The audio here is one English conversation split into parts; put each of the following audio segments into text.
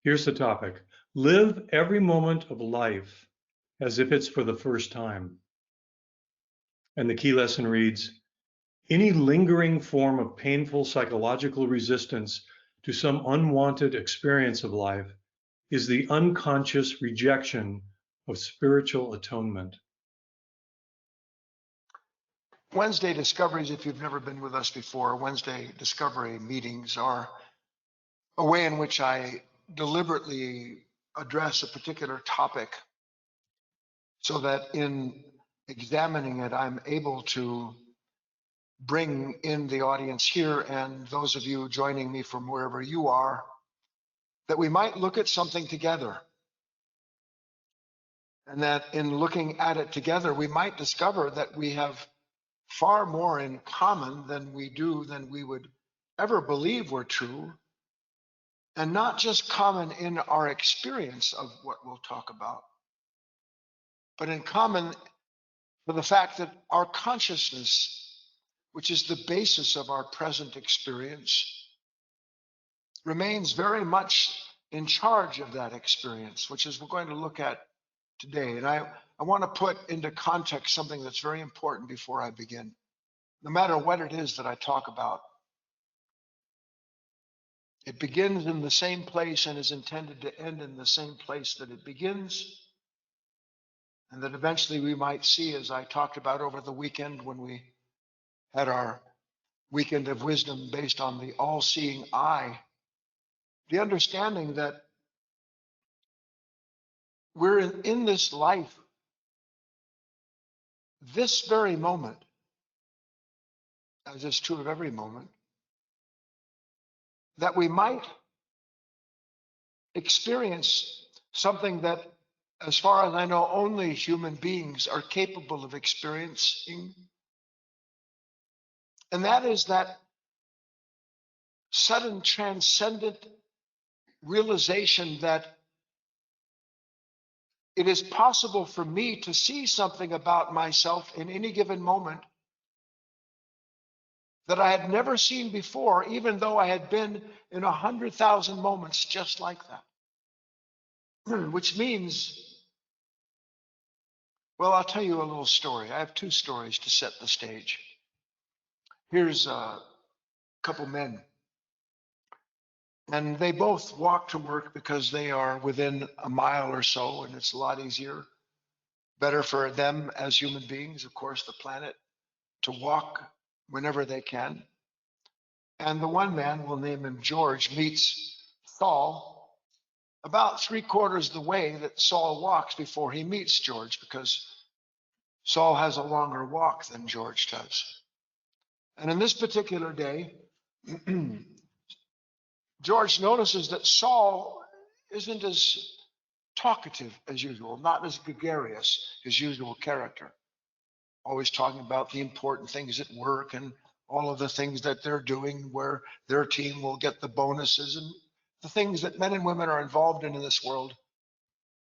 Here's the topic. Live every moment of life as if it's for the first time. And the key lesson reads, any lingering form of painful psychological resistance to some unwanted experience of life is the unconscious rejection of spiritual atonement. Wednesday discoveries, if you've never been with us before, Wednesday discovery meetings are a way in which I deliberately address a particular topic so that in examining it, I'm able to bring in the audience here and those of you joining me from wherever you are, that we might look at something together. And that in looking at it together, we might discover that we have far more in common than we would ever believe were true. And not just common in our experience of what we'll talk about, but in common for the fact that our consciousness, which is the basis of our present experience, remains very much in charge of that experience, which is we're going to look at today. And I want to put into context something that's very important before I begin. No matter what it is that I talk about, it begins in the same place and is intended to end in the same place that it begins. And that eventually we might see, as I talked about over the weekend when we had our weekend of wisdom based on the all-seeing eye, the understanding that we're in this life, this very moment, as is true of every moment, that we might experience something that, as far as I know, only human beings are capable of experiencing. And that is that sudden transcendent realization that it is possible for me to see something about myself in any given moment that I had never seen before, even though I had been in 100,000 moments just like that. Which means, well, I'll tell you a little story. I have two stories to set the stage. Here's a couple men, and they both walk to work because they are within a mile or so, and it's a lot easier, better for them as human beings, of course, the planet, to walk whenever they can. And the one man, we'll name him George, meets Saul about 3/4 the way that Saul walks before he meets George, because Saul has a longer walk than George does. And in this particular day, George notices that Saul isn't as talkative as usual, not as gregarious, his usual character. Always talking about the important things at work and all of the things that they're doing where their team will get the bonuses and the things that men and women are involved in this world.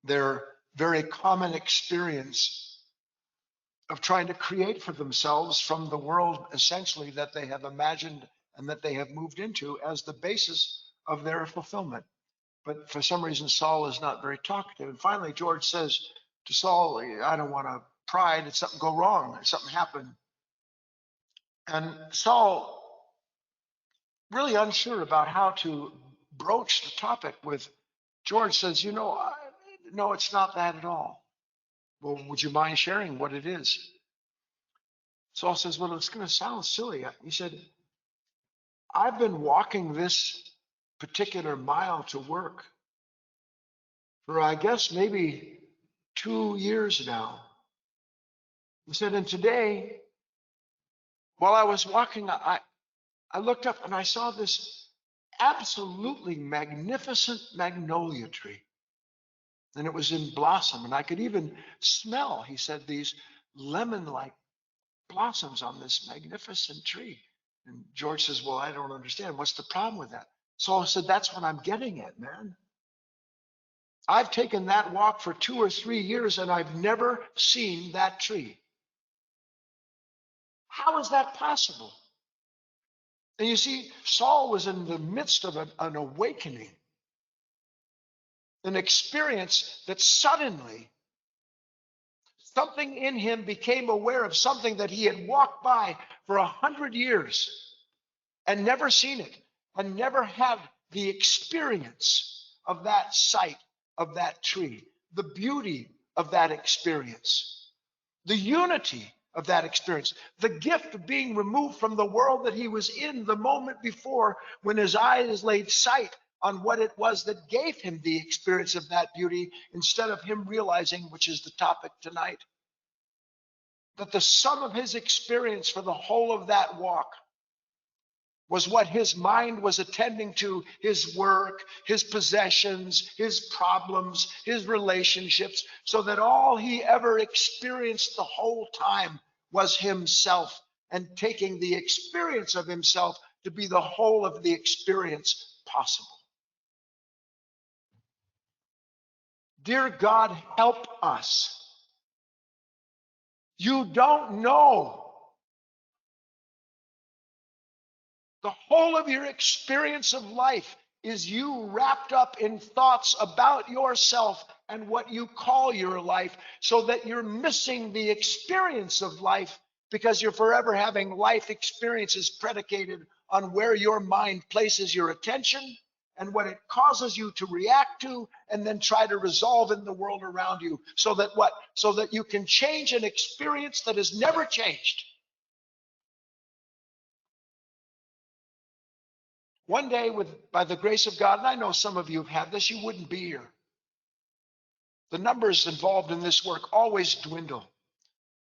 Their very common experience of trying to create for themselves from the world essentially that they have imagined and that they have moved into as the basis of their fulfillment. But for some reason, Saul is not very talkative. And finally, George says to Saul, I don't want to pry. Did something go wrong? Did something happen? And Saul, really unsure about how to broach the topic with George, says, no, it's not that at all. Well, would you mind sharing what it is? Saul says, well, it's going to sound silly. He said, I've been walking this particular mile to work for, I guess, maybe 2 years now. He said, and today, while I was walking, I looked up and I saw this absolutely magnificent magnolia tree. And it was in blossom. And I could even smell, he said, these lemon-like blossoms on this magnificent tree. And George says, well, I don't understand. What's the problem with that? Saul said, that's what I'm getting at, man. I've taken that walk for 2 or 3 years and I've never seen that tree. How is that possible? And you see, Saul was in the midst of an awakening. an experience that suddenly something in him became aware of something that he had walked by for 100 years and never seen it and never had the experience of that sight of that tree, the beauty of that experience, the unity of that experience, the gift of being removed from the world that he was in the moment before, when his eyes laid sight on what it was that gave him the experience of that beauty, instead of him realizing, which is the topic tonight, that the sum of his experience for the whole of that walk was what his mind was attending to: his work, his possessions, his problems, his relationships, so that all he ever experienced the whole time was himself, and taking the experience of himself to be the whole of the experience possible. Dear God, help us. You don't know. The whole of your experience of life is you wrapped up in thoughts about yourself and what you call your life, so that you're missing the experience of life, because you're forever having life experiences predicated on where your mind places your attention and what it causes you to react to and then try to resolve in the world around you, so that what? So that you can change an experience that has never changed. One day, by the grace of God, and I know some of you have had this, you wouldn't be here. The numbers involved in this work always dwindle.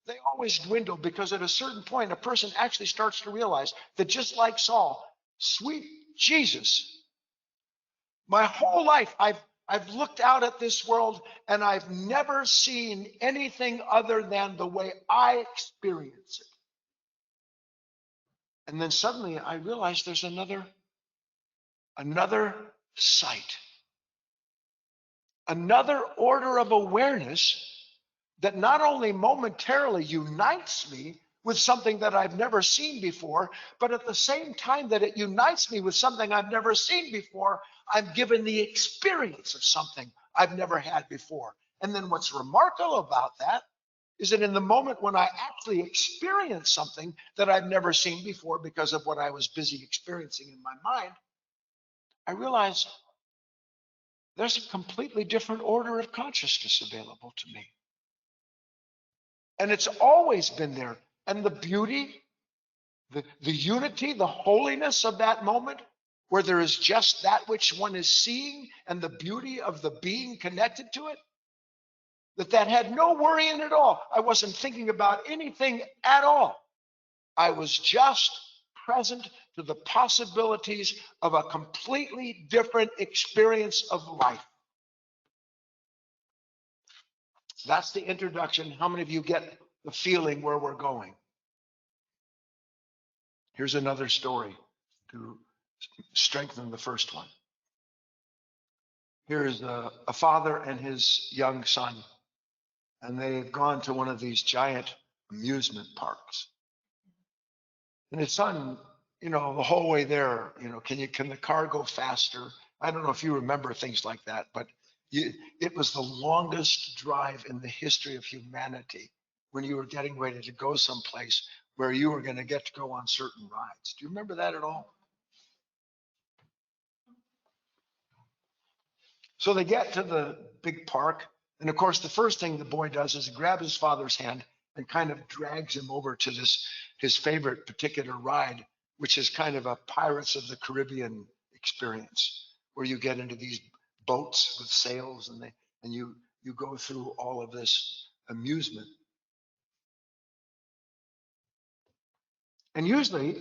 They always dwindle because at a certain point, a person actually starts to realize that, just like Saul, sweet Jesus, my whole life I've looked out at this world and I've never seen anything other than the way I experience it. And then suddenly I realize there's another sight, another order of awareness that not only momentarily unites me with something that I've never seen before, but at the same time that it unites me with something I've never seen before, I'm given the experience of something I've never had before. And then what's remarkable about that is that in the moment when I actually experience something that I've never seen before because of what I was busy experiencing in my mind, I realize there's a completely different order of consciousness available to me. And it's always been there. And the beauty, the unity, the holiness of that moment, where there is just that which one is seeing and the beauty of the being connected to it, that had no worry in it at all. I wasn't thinking about anything at all. I was just present to the possibilities of a completely different experience of life. That's the introduction. How many of you get the feeling where we're going? Here's another story to strengthen the first one. Here's a father and his young son, and they've gone to one of these giant amusement parks. And his son, the whole way there, can the car go faster? I don't know if you remember things like that, but it was the longest drive in the history of humanity when you were getting ready to go someplace where you were going to get to go on certain rides. Do you remember that at all? So they get to the big park, and of course, the first thing the boy does is grab his father's hand and kind of drags him over to his favorite particular ride, which is kind of a Pirates of the Caribbean experience, where you get into these boats with sails and you go through all of this amusement. And usually,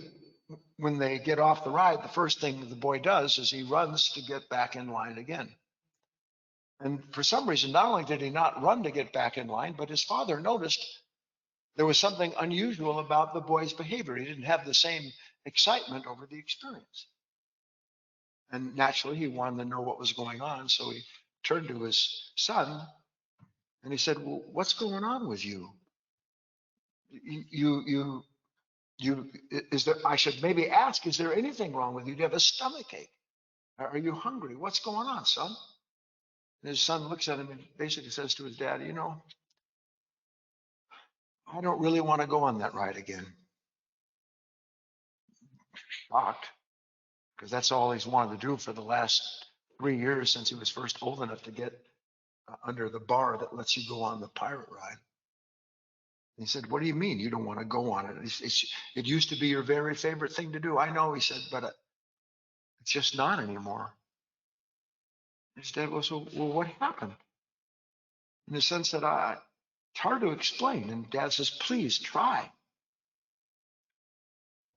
when they get off the ride, the first thing the boy does is he runs to get back in line again. And for some reason, not only did he not run to get back in line, but his father noticed there was something unusual about the boy's behavior. He didn't have the same excitement over the experience. And naturally, he wanted to know what was going on. So he turned to his son and he said, "Well, what's going on with you? Is there, I should maybe ask, is there anything wrong with you? Do you have a stomach ache? Are you hungry? What's going on, son?" And his son looks at him and basically says to his dad, you know, I don't really want to go on that ride again. Shocked, because that's all he's wanted to do for the last 3 years since he was first old enough to get under the bar that lets you go on the pirate ride. He said, what do you mean you don't want to go on it? It used to be your very favorite thing to do. I know, he said, but it's just not anymore. His dad goes, well, what happened? And his son said, it's hard to explain. And dad says, please try.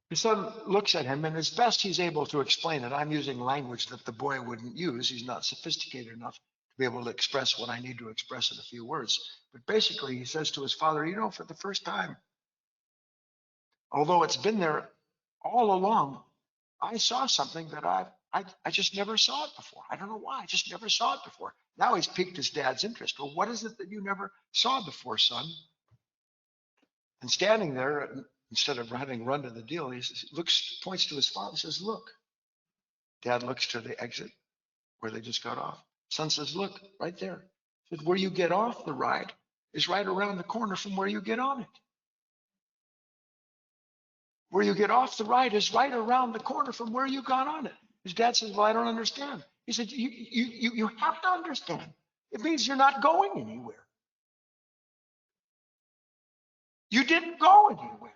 His son looks at him, and as best he's able to explain it, I'm using language that the boy wouldn't use. He's not sophisticated enough to be able to express what I need to express in a few words. But basically, he says to his father, you know, for the first time, although it's been there all along, I saw something that I just never saw it before. I don't know why. I just never saw it before. Now he's piqued his dad's interest. Well, what is it that you never saw before, son? And standing there, instead of having run to the deal, he looks, points to his father, says, look. Dad looks to the exit where they just got off. Son says, look, right there. He said, where you get off the ride is right around the corner from where you get on it. Where you get off the ride is right around the corner from where you got on it. His dad says, well, I don't understand. He said, you have to understand. It means you're not going anywhere. You didn't go anywhere.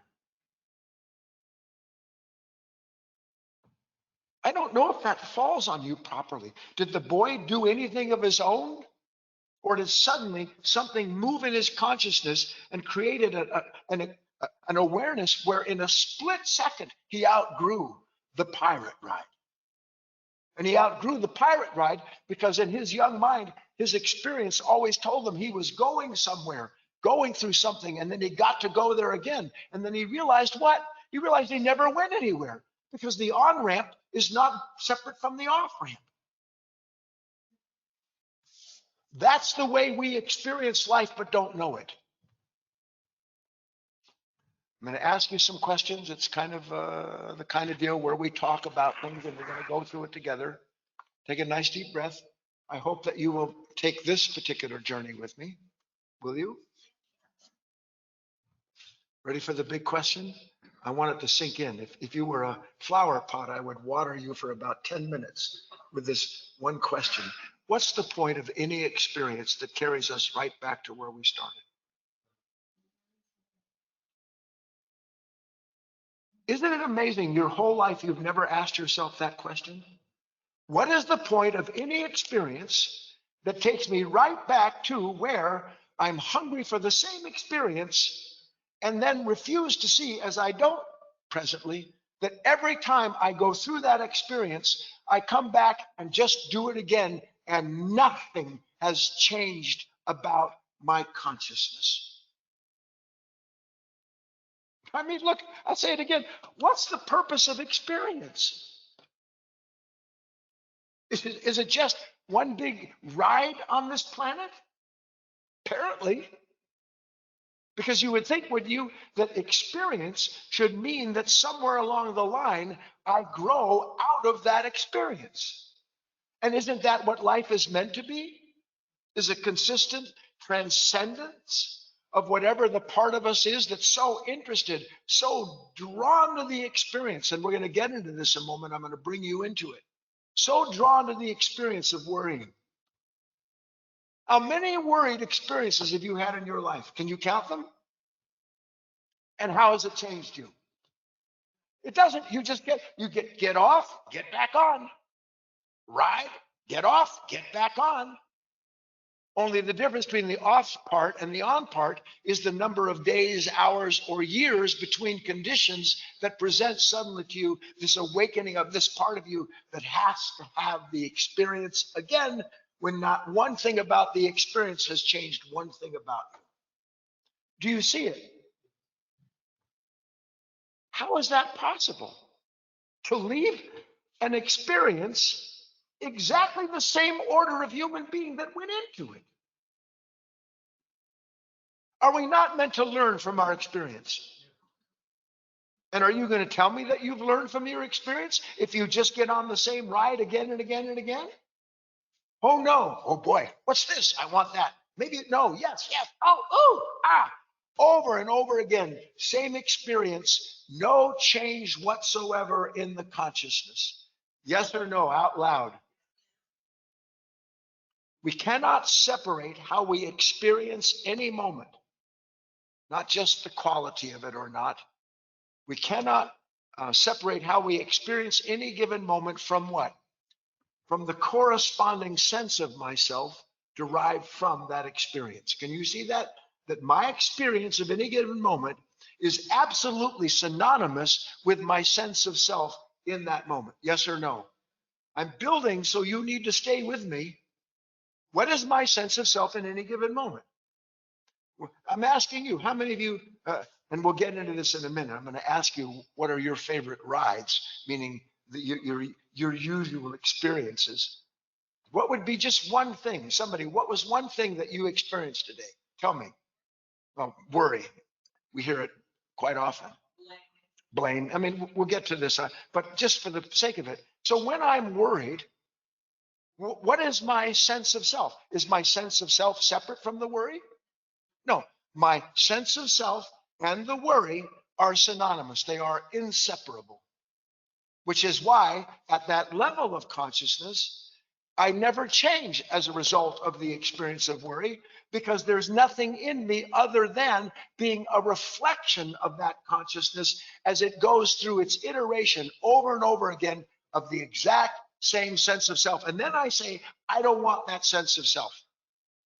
I don't know if that falls on you properly. Did the boy do anything of his own? Or did suddenly something move in his consciousness and created an awareness where in a split second he outgrew the pirate ride? And he outgrew the pirate ride because in his young mind, his experience always told him he was going somewhere, going through something, and then he got to go there again. And then he realized what? He realized he never went anywhere because the on-ramp is not separate from the off-ramp. That's the way we experience life but don't know it. I'm going to ask you some questions. It's kind of the kind of deal where we talk about things and we're going to go through it together. Take a nice deep breath. I hope that you will take this particular journey with me. Will you? Ready for the big question? I want it to sink in. If you were a flower pot, I would water you for about 10 minutes with this one question. What's the point of any experience that carries us right back to where we started? Isn't it amazing your whole life you've never asked yourself that question? What is the point of any experience that takes me right back to where I'm hungry for the same experience and then refuse to see, as I don't presently, that every time I go through that experience, I come back and just do it again and nothing has changed about my consciousness? I mean, look, I'll say it again. What's the purpose of experience? Is it just one big ride on this planet? Apparently. Because you would think, would you, that experience should mean that somewhere along the line, I grow out of that experience. And isn't that what life is meant to be? Is a consistent transcendence of whatever the part of us is that's so interested, so drawn to the experience. And we're going to get into this in a moment. I'm going to bring you into it. So drawn to the experience of worrying. How many worried experiences have you had in your life? Can you count them? And how has it changed you? It doesn't. You just get off, get back on. Ride, get off, get back on. Only the difference between the off part and the on part is the number of days, hours, or years between conditions that present suddenly to you this awakening of this part of you that has to have the experience again when not one thing about the experience has changed one thing about you. Do you see it? How is that possible? To leave an experience exactly the same order of human being that went into it. Are we not meant to learn from our experience? And are you going to tell me that you've learned from your experience if you just get on the same ride again and again and again? Oh no, oh boy, what's this? I want that. Maybe no, yes, yes, oh, ooh, ah. Over and over again, same experience, no change whatsoever in the consciousness. Yes or no, out loud. We cannot separate how we experience any moment, not just the quality of it or not. We cannot separate how we experience any given moment from what? From the corresponding sense of myself derived from that experience. Can you see that? That my experience of any given moment is absolutely synonymous with my sense of self in that moment. Yes or no? I'm building, so you need to stay with me. What is my sense of self in any given moment? I'm asking you, how many of you, and we'll get into this in a minute, I'm going to ask you, what are your favorite rides, meaning your usual experiences? What would be just one thing? Somebody, what was one thing that you experienced today? Tell me. Well, worry. We hear it quite often. Blame. I mean, we'll get to this, but just for the sake of it. So when I'm worried, what is my sense of self? Is my sense of self separate from the worry? No, my sense of self and the worry are synonymous. They are inseparable, which is why at that level of consciousness, I never change as a result of the experience of worry, because there's nothing in me other than being a reflection of that consciousness as it goes through its iteration over and over again of the exact same sense of self. And then I say, I don't want that sense of self.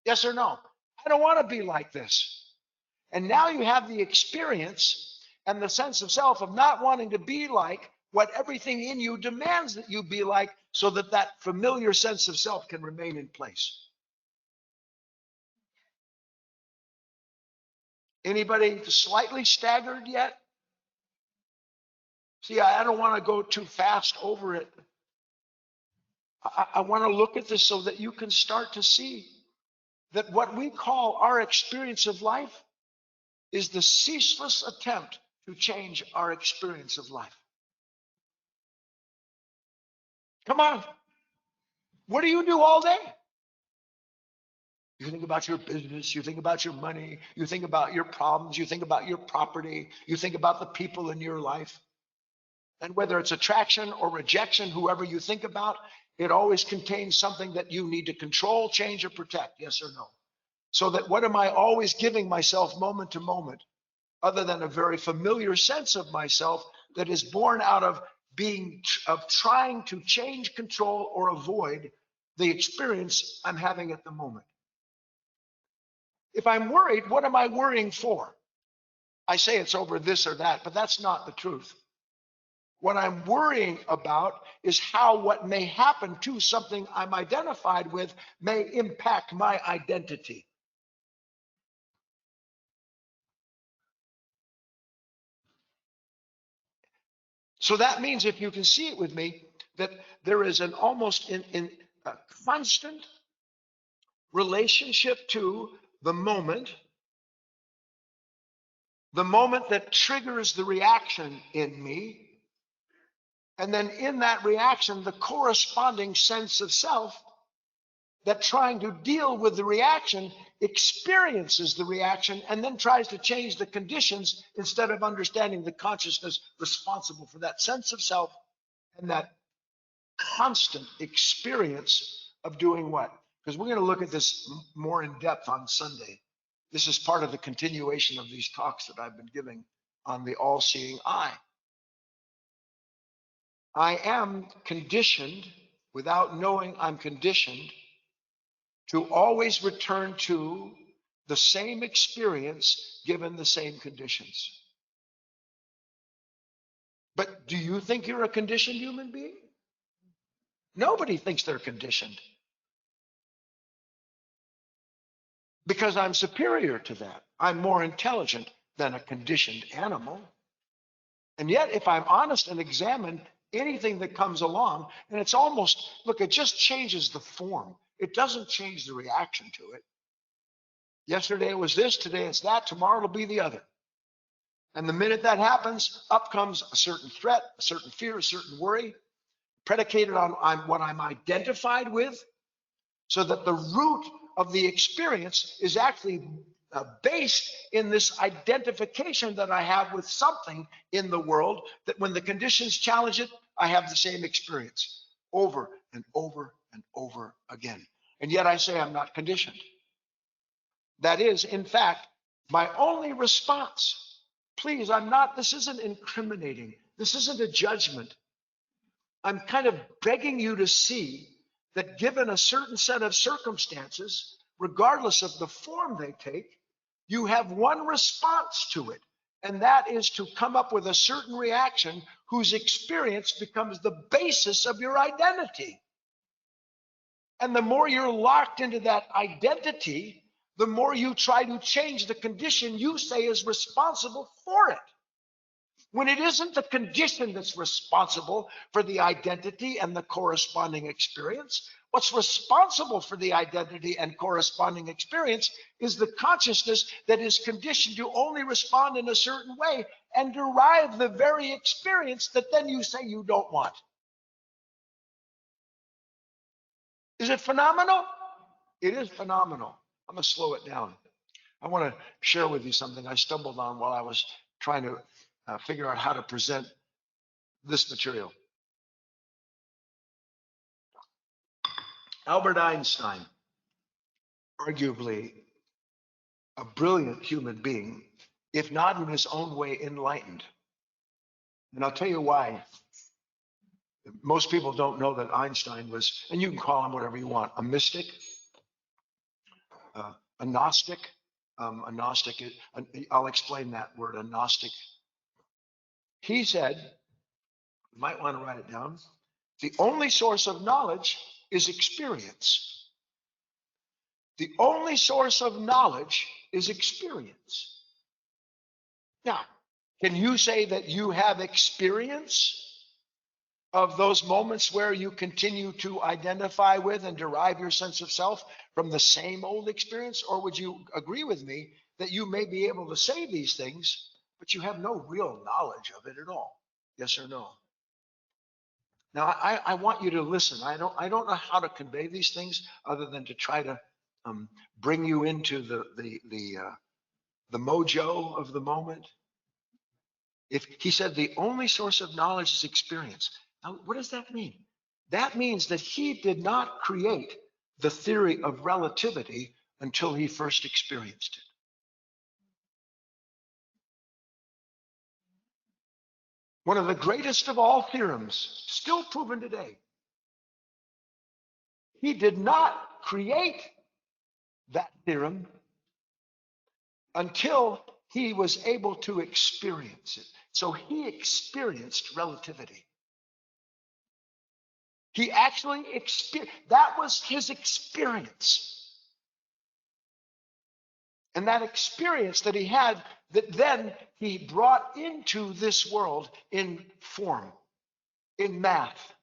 Yes or no? I don't want to be like this. And now you have the experience and the sense of self of not wanting to be like what everything in you demands that you be like, so that that familiar sense of self can remain in place. Anybody slightly staggered yet? See, I don't want to go too fast over it. I want to look at this so that you can start to see that what we call our experience of life is the ceaseless attempt to change our experience of life. Come on. What do you do all day? You think about your business, you think about your money, you think about your problems, you think about your property, you think about the people in your life. And whether it's attraction or rejection, whoever you think about, it always contains something that you need to control, change, or protect, yes or no? So that what am I always giving myself moment to moment, other than a very familiar sense of myself that is born out of trying to change, control, or avoid the experience I'm having at the moment. If I'm worried, what am I worrying for? I say it's over this or that, but that's not the truth. What I'm worrying about is how what may happen to something I'm identified with may impact my identity. So that means, if you can see it with me, that there is an almost in a constant relationship to the moment that triggers the reaction in me. And then in that reaction, the corresponding sense of self that, trying to deal with the reaction, experiences the reaction and then tries to change the conditions instead of understanding the consciousness responsible for that sense of self and that constant experience of doing what? Because we're going to look at this more in depth on Sunday. This is part of the continuation of these talks that I've been giving on the all-seeing eye. I am conditioned, without knowing I'm conditioned, to always return to the same experience given the same conditions. But do you think you're a conditioned human being? Nobody thinks they're conditioned, because I'm superior to that. I'm more intelligent than a conditioned animal. And yet, if I'm honest and examine anything that comes along, and it's almost, look, it just changes the form. It doesn't change the reaction to it. Yesterday it was this, today it's that, tomorrow it'll be the other. And the minute that happens, up comes a certain threat, a certain fear, a certain worry, predicated on what I'm identified with. So that the root of the experience is actually based in this identification that I have with something in the world, that when the conditions challenge it, I have the same experience over and over and over again. And yet I say I'm not conditioned. That is, in fact, my only response. Please, this isn't incriminating. This isn't a judgment. I'm kind of begging you to see that given a certain set of circumstances, regardless of the form they take, you have one response to it, and that is to come up with a certain reaction whose experience becomes the basis of your identity. And the more you're locked into that identity, the more you try to change the condition you say is responsible for it. When it isn't the condition that's responsible for the identity and the corresponding experience, what's responsible for the identity and corresponding experience is the consciousness that is conditioned to only respond in a certain way and derive the very experience that then you say you don't want. Is it phenomenal? It is phenomenal. I'm going to slow it down. I want to share with you something I stumbled on while I was trying to figure out how to present this material. Albert Einstein, arguably a brilliant human being, if not in his own way enlightened. And I'll tell you why. Most people don't know that Einstein was, and you can call him whatever you want, a mystic, a Gnostic. I'll explain that word, a Gnostic. He said, you might want to write it down, the only source of knowledge is experience. The only source of knowledge is experience. Now, can you say that you have experience of those moments where you continue to identify with and derive your sense of self from the same old experience? Or would you agree with me that you may be able to say these things, but you have no real knowledge of it at all? Yes or no? Now, I want you to listen. I don't know how to convey these things other than to try to bring you into the mojo of the moment. If he said the only source of knowledge is experience. Now, what does that mean? That means that he did not create the theory of relativity until he first experienced it. One of the greatest of all theorems, still proven today. He did not create that theorem until he was able to experience it. So he experienced relativity. He actually experienced, that was his experience. And that experience that he had, that then he brought into this world in form, in math,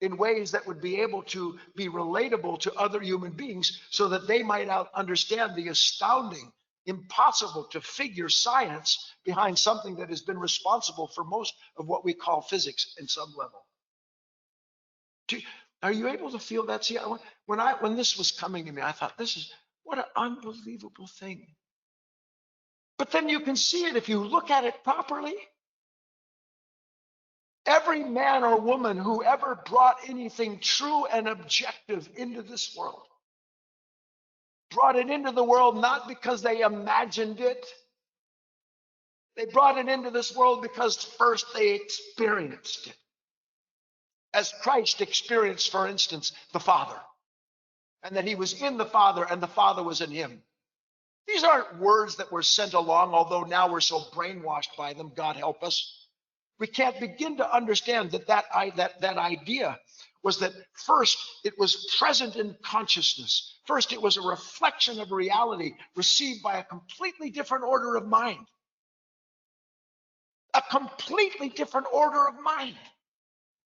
in ways that would be able to be relatable to other human beings so that they might understand the astounding, impossible to figure science behind something that has been responsible for most of what we call physics in some level. Are you able to feel that? See, when this was coming to me, I thought, what an unbelievable thing. But then you can see it if you look at it properly. Every man or woman who ever brought anything true and objective into this world brought it into the world not because they imagined it. They brought it into this world because first they experienced it. As Christ experienced, for instance, the Father, and that he was in the Father and the Father was in him. These aren't words that were sent along, although now we're so brainwashed by them, God help us. We can't begin to understand that idea was that first it was present in consciousness. First it was a reflection of reality received by a completely different order of mind. A completely different order of mind,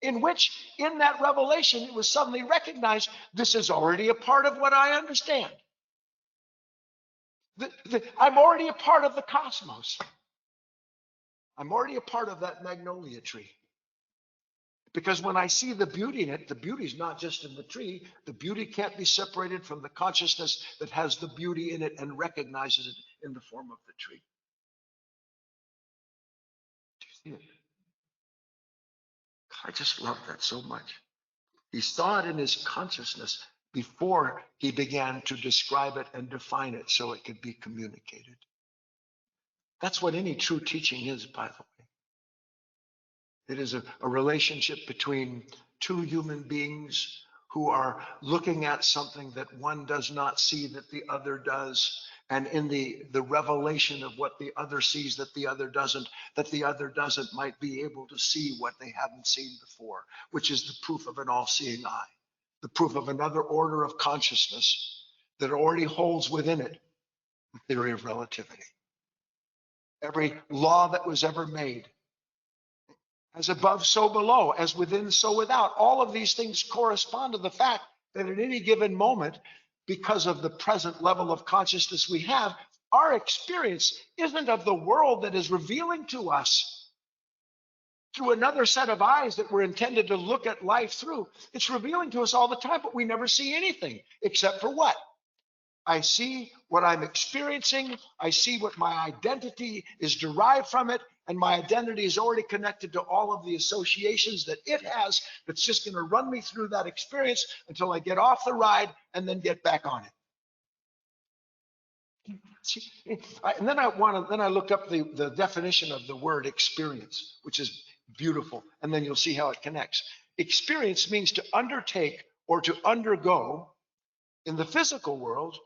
in which, in that revelation, it was suddenly recognized, this is already a part of what I understand. I'm already a part of the cosmos. I'm already a part of that magnolia tree. Because when I see the beauty in it, the beauty is not just in the tree. The beauty can't be separated from the consciousness that has the beauty in it and recognizes it in the form of the tree. Do you see it? I just love that so much. He saw it in his consciousness before he began to describe it and define it so it could be communicated. That's what any true teaching is, by the way. It is a relationship between two human beings who are looking at something that one does not see that the other does. And in the revelation of what the other sees that the other doesn't, might be able to see what they haven't seen before, which is the proof of an all-seeing eye, the proof of another order of consciousness that already holds within it the theory of relativity. Every law that was ever made, as above, so below, as within, so without. All of these things correspond to the fact that at any given moment, because of the present level of consciousness we have, our experience isn't of the world that is revealing to us through another set of eyes that were intended to look at life through. It's revealing to us all the time, but we never see anything except for what? I see what I'm experiencing. I see what my identity is derived from it. And my identity is already connected to all of the associations that it has. That's just going to run me through that experience until I get off the ride and then get back on it. See, and then I looked up the definition of the word experience, which is beautiful. And then you'll see how it connects. Experience means to undertake or to undergo in the physical world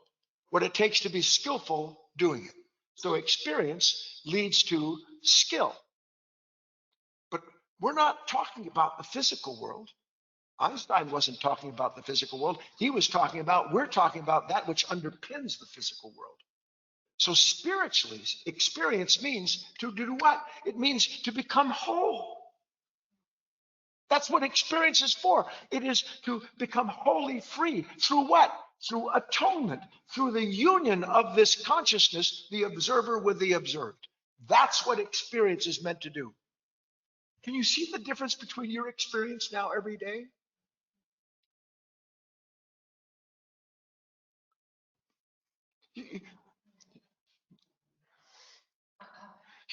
what it takes to be skillful doing it. So experience leads to skill. But we're not talking about the physical world. Einstein wasn't talking about the physical world. We're talking about that which underpins the physical world. So spiritually, experience means to do what? It means to become whole. That's what experience is for. It is to become wholly free. Through what? Through atonement, through the union of this consciousness, the observer with the observed. That's what experience is meant to do. Can you see the difference between your experience now every day?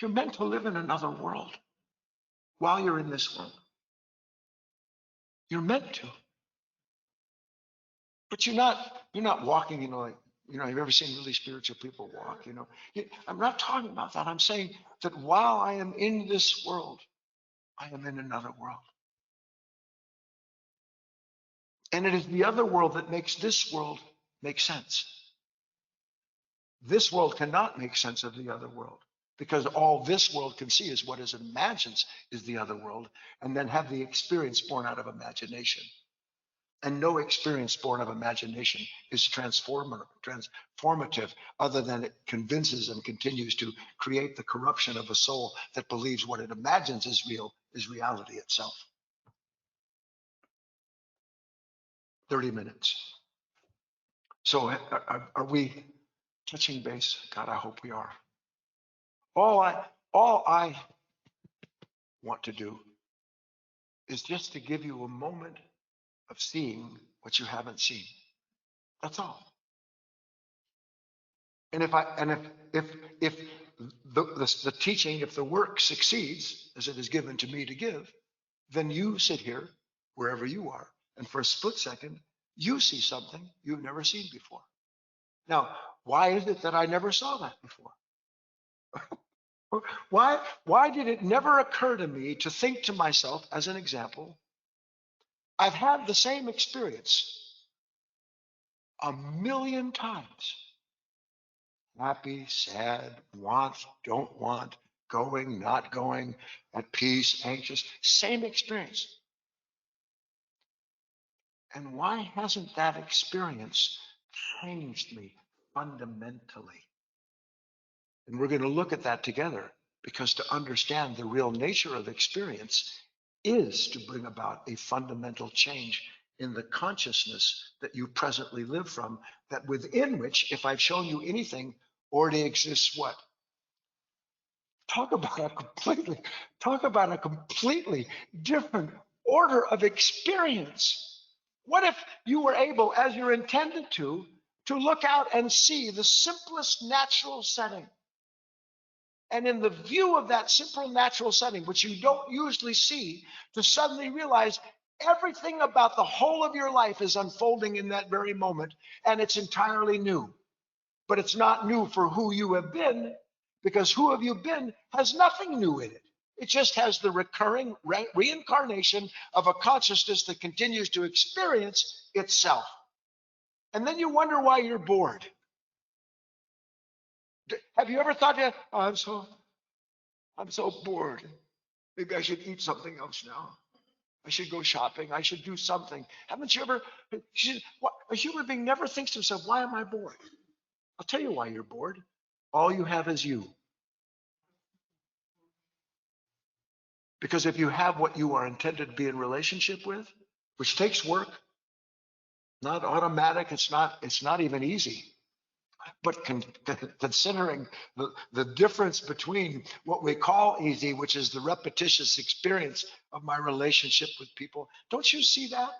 You're meant to live in another world while you're in this world. You're meant to. But you're not walking, like, you've ever seen really spiritual people walk, I'm not talking about that. I'm saying that while I am in this world, I am in another world. And it is the other world that makes this world make sense. This world cannot make sense of the other world because all this world can see is what it imagines is the other world, and then have the experience born out of imagination. And no experience born of imagination is transformative other than it convinces and continues to create the corruption of a soul that believes what it imagines is real is reality itself. 30 minutes. So are we touching base? God, I hope we are. All I want to do is just to give you a moment of seeing what you haven't seen. That's all. And if the teaching, if the work succeeds as it is given to me to give, then you sit here wherever you are, and for a split second, you see something you've never seen before. Now, why is it that I never saw that before? Why did it never occur to me to think to myself, as an example, I've had the same experience a million times. Happy, sad, want, don't want, going, not going, at peace, anxious, same experience. And why hasn't that experience changed me fundamentally? And we're going to look at that together, because to understand the real nature of experience is to bring about a fundamental change in the consciousness that you presently live from, that within which, if I've shown you anything, already exists what? Talk about a completely different order of experience. What if you were able, as you're intended to look out and see the simplest natural setting? And in the view of that simple natural setting, which you don't usually see, to suddenly realize everything about the whole of your life is unfolding in that very moment, and it's entirely new. But it's not new for who you have been, because who have you been has nothing new in it. It just has the recurring reincarnation of a consciousness that continues to experience itself. And then you wonder why you're bored. Have you ever thought that, oh, I'm so bored. Maybe I should eat something else now. I should go shopping. I should do something. Haven't you ever? A human being never thinks to himself, why am I bored? I'll tell you why you're bored. All you have is you. Because if you have what you are intended to be in relationship with, which takes work, not automatic, it's not even easy. But considering the difference between what we call easy, which is the repetitious experience of my relationship with people, don't you see that?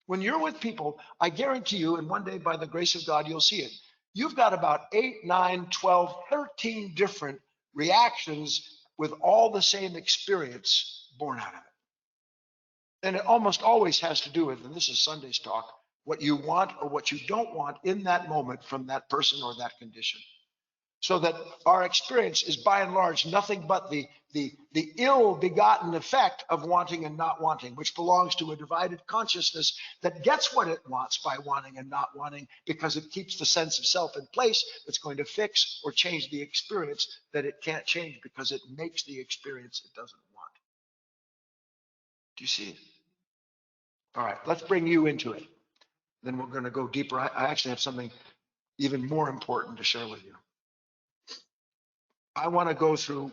When you're with people, I guarantee you, and one day by the grace of God, you'll see it. You've got about 8, 9, 12, 13 different reactions with all the same experience born out of it. And it almost always has to do with, and this is Sunday's talk, what you want or what you don't want in that moment from that person or that condition. So that our experience is by and large nothing but the ill-begotten effect of wanting and not wanting, which belongs to a divided consciousness that gets what it wants by wanting and not wanting, because it keeps the sense of self in place that's going to fix or change the experience that it can't change because it makes the experience it doesn't want. Do you see it? All right, let's bring you into it. Then we're going to go deeper. I actually have something even more important to share with you. I want to go through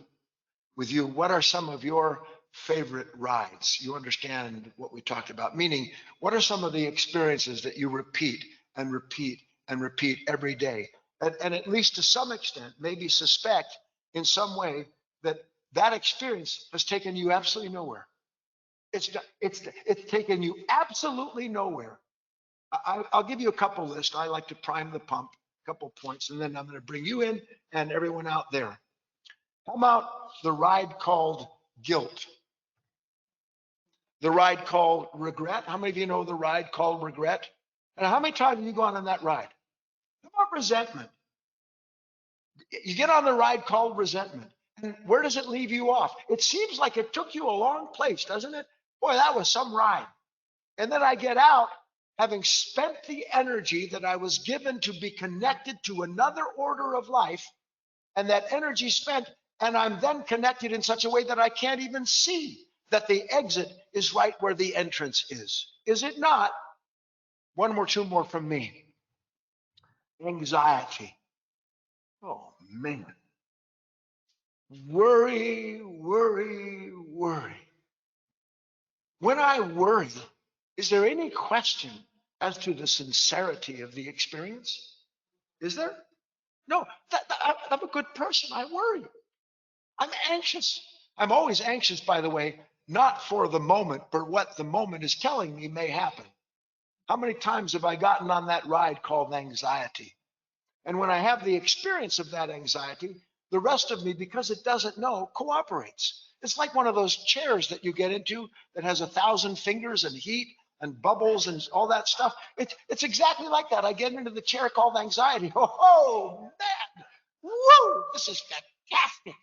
with you what are some of your favorite rides. You understand what we talked about, meaning what are some of the experiences that you repeat and repeat and repeat every day, and at least to some extent maybe suspect in some way that that experience has taken you absolutely nowhere. It's taken you absolutely nowhere. I'll give you a couple lists. I like to prime the pump, a couple points, and then I'm going to bring you in and everyone out there. How about the ride called guilt? The ride called regret? How many of you know the ride called regret? And how many times have you gone on that ride? How about resentment? You get on the ride called resentment, and where does it leave you off? It seems like it took you a long place, doesn't it? Boy, that was some ride. And then I get out, having spent the energy that I was given to be connected to another order of life, and that energy spent, and I'm then connected in such a way that I can't even see that the exit is right where the entrance is. Is it not? One more, two more from me. Anxiety. Oh, man. Worry, worry, worry. When I worry, is there any question as to the sincerity of the experience? Is there? No, I'm a good person. I worry. I'm anxious. I'm always anxious, by the way, not for the moment, but what the moment is telling me may happen. How many times have I gotten on that ride called anxiety? And when I have the experience of that anxiety, the rest of me, because it doesn't know, cooperates. It's like one of those chairs that you get into that has 1,000 fingers and heat and bubbles and all that stuff. It's exactly like that. I get into the chair called anxiety. Oh, man, woo, this is fantastic.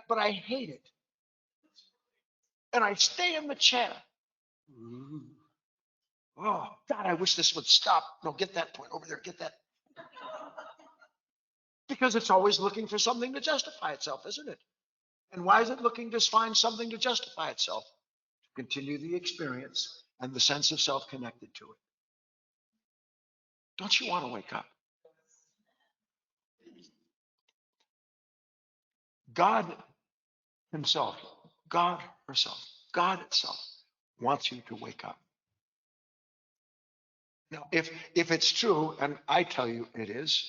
But I hate it. And I stay in the chair. Oh, God, I wish this would stop. No, get that point over there. Get that. Because it's always looking for something to justify itself, isn't it? And why is it looking to find something to justify itself? To continue the experience and the sense of self connected to it. Don't you want to wake up? God himself, God herself, God itself wants you to wake up. Now, if it's true, and I tell you it is,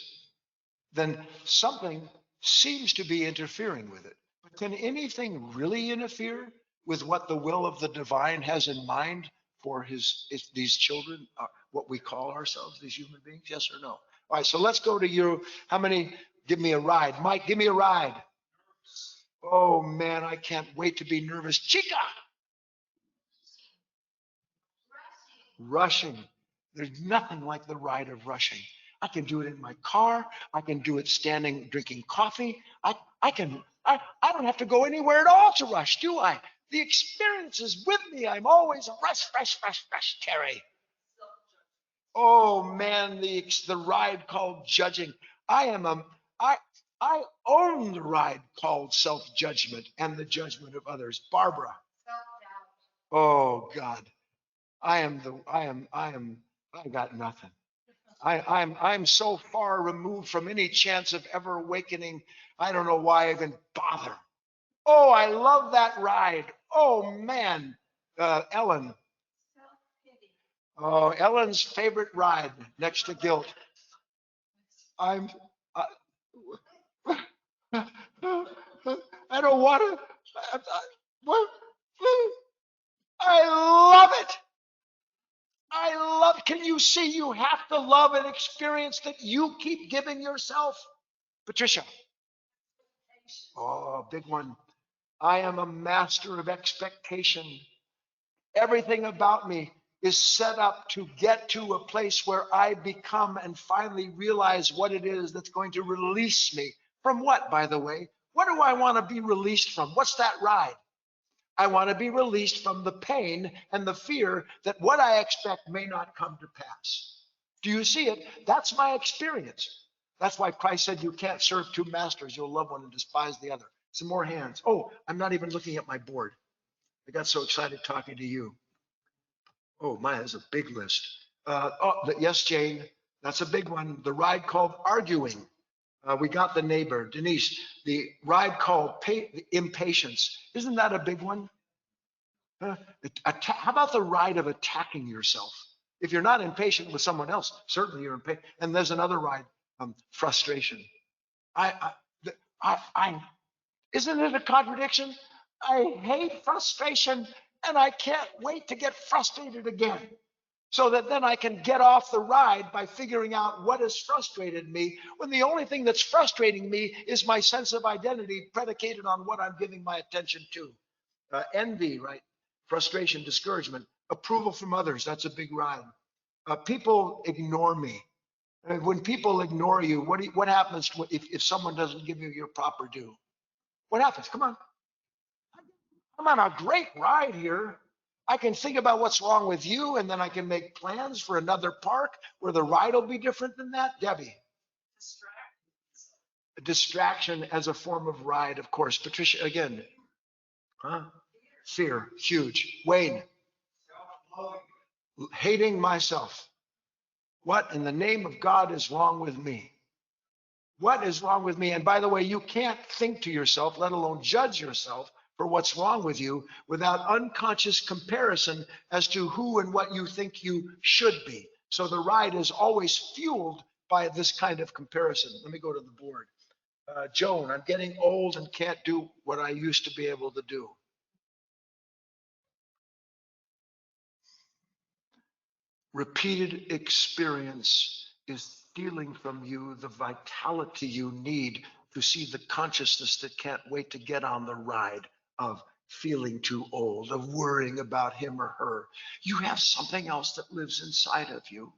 then something seems to be interfering with it. But can anything really interfere with what the will of the divine has in mind for these children, what we call ourselves, these human beings? Yes or no? All right, so let's go to you. How many give me a ride? Mike, give me a ride. Oh man, I can't wait to be nervous. Chica! Rushing. There's nothing like the ride of rushing. I can do it in my car. I can do it standing, drinking coffee. I don't have to go anywhere at all to rush, do I? The experience is with me. I'm always rush, rush, rush, rush, Terry. Oh man, the ride called judging. I am a I I own the ride called self-judgment and the judgment of others. Barbara. Oh God. I got nothing. I'm so far removed from any chance of ever awakening. I don't know why I even bother. Oh, I love that ride. Oh man, Ellen. Oh, Ellen's favorite ride next to guilt. I'm. I, I don't want to. What? I love it. I love. Can you see? You have to love an experience that you keep giving yourself. Patricia. Oh, big one. I am a master of expectation. Everything about me is set up to get to a place where I become and finally realize what it is that's going to release me. From what, by the way? What do I want to be released from? What's that ride? I want to be released from the pain and the fear that what I expect may not come to pass. Do you see it? That's my experience. That's why Christ said you can't serve two masters. You'll love one and despise the other. Some more hands. Oh, I'm not even looking at my board. I got so excited talking to you. Oh, my, that's a big list. Yes, Jane, that's a big one. The ride called arguing. We got the neighbor. Denise, the ride called impatience. Isn't that a big one? How about the ride of attacking yourself? If you're not impatient with someone else, certainly you're impatient. And there's another ride, frustration. I, isn't it a contradiction? I hate frustration and I can't wait to get frustrated again so that then I can get off the ride by figuring out what has frustrated me when the only thing that's frustrating me is my sense of identity predicated on what I'm giving my attention to. Envy, right? Frustration, discouragement, approval from others. That's a big ride. People ignore me. When people ignore you, what happens if someone doesn't give you your proper due? What happens? Come on. I'm on a great ride here. I can think about what's wrong with you, and then I can make plans for another park where the ride will be different than that. Debbie. A distraction as a form of ride, of course. Patricia, again. Huh? Fear, huge. Wayne. Hating myself. What in the name of God is wrong with me? What is wrong with me? And by the way, you can't think to yourself, let alone judge yourself for what's wrong with you without unconscious comparison as to who and what you think you should be. So the ride is always fueled by this kind of comparison. Let me go to the board. Joan, I'm getting old and can't do what I used to be able to do. Repeated experience is stealing from you the vitality you need to see the consciousness that can't wait to get on the ride of feeling too old, of worrying about him or her. You have something else that lives inside of you.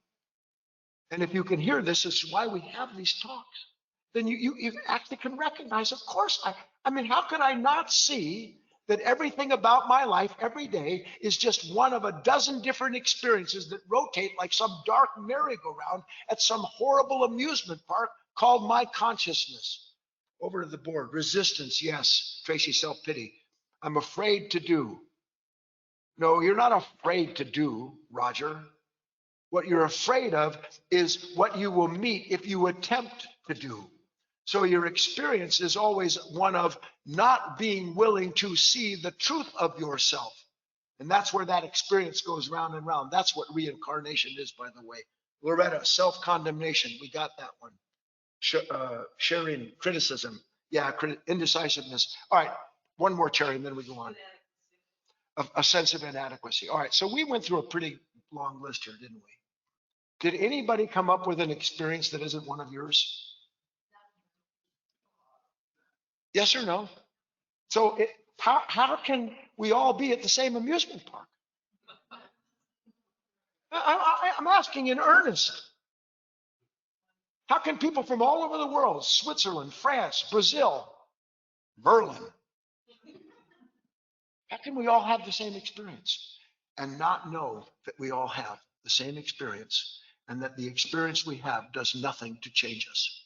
And if you can hear this, this is why we have these talks. Then you actually can recognize, of course, I mean, how could I not see that everything about my life every day is just one of a dozen different experiences that rotate like some dark merry-go-round at some horrible amusement park called my consciousness. Over to the board. Resistance, yes. Tracy, self-pity. I'm afraid to do. No, you're not afraid to do, Roger. What you're afraid of is what you will meet if you attempt to do. So your experience is always one of not being willing to see the truth of yourself. And that's where that experience goes round and round. That's what reincarnation is, by the way. Loretta, self-condemnation. We got that one. Sharing, criticism. Yeah, indecisiveness. All right, one more, Cherry, and then we go on. a sense of inadequacy. All right, so we went through a pretty long list here, didn't we? Did anybody come up with an experience that isn't one of yours? Yes or no? So how can we all be at the same amusement park? I'm asking in earnest. How can people from all over the world, Switzerland, France, Brazil, Berlin, how can we all have the same experience and not know that we all have the same experience and that the experience we have does nothing to change us?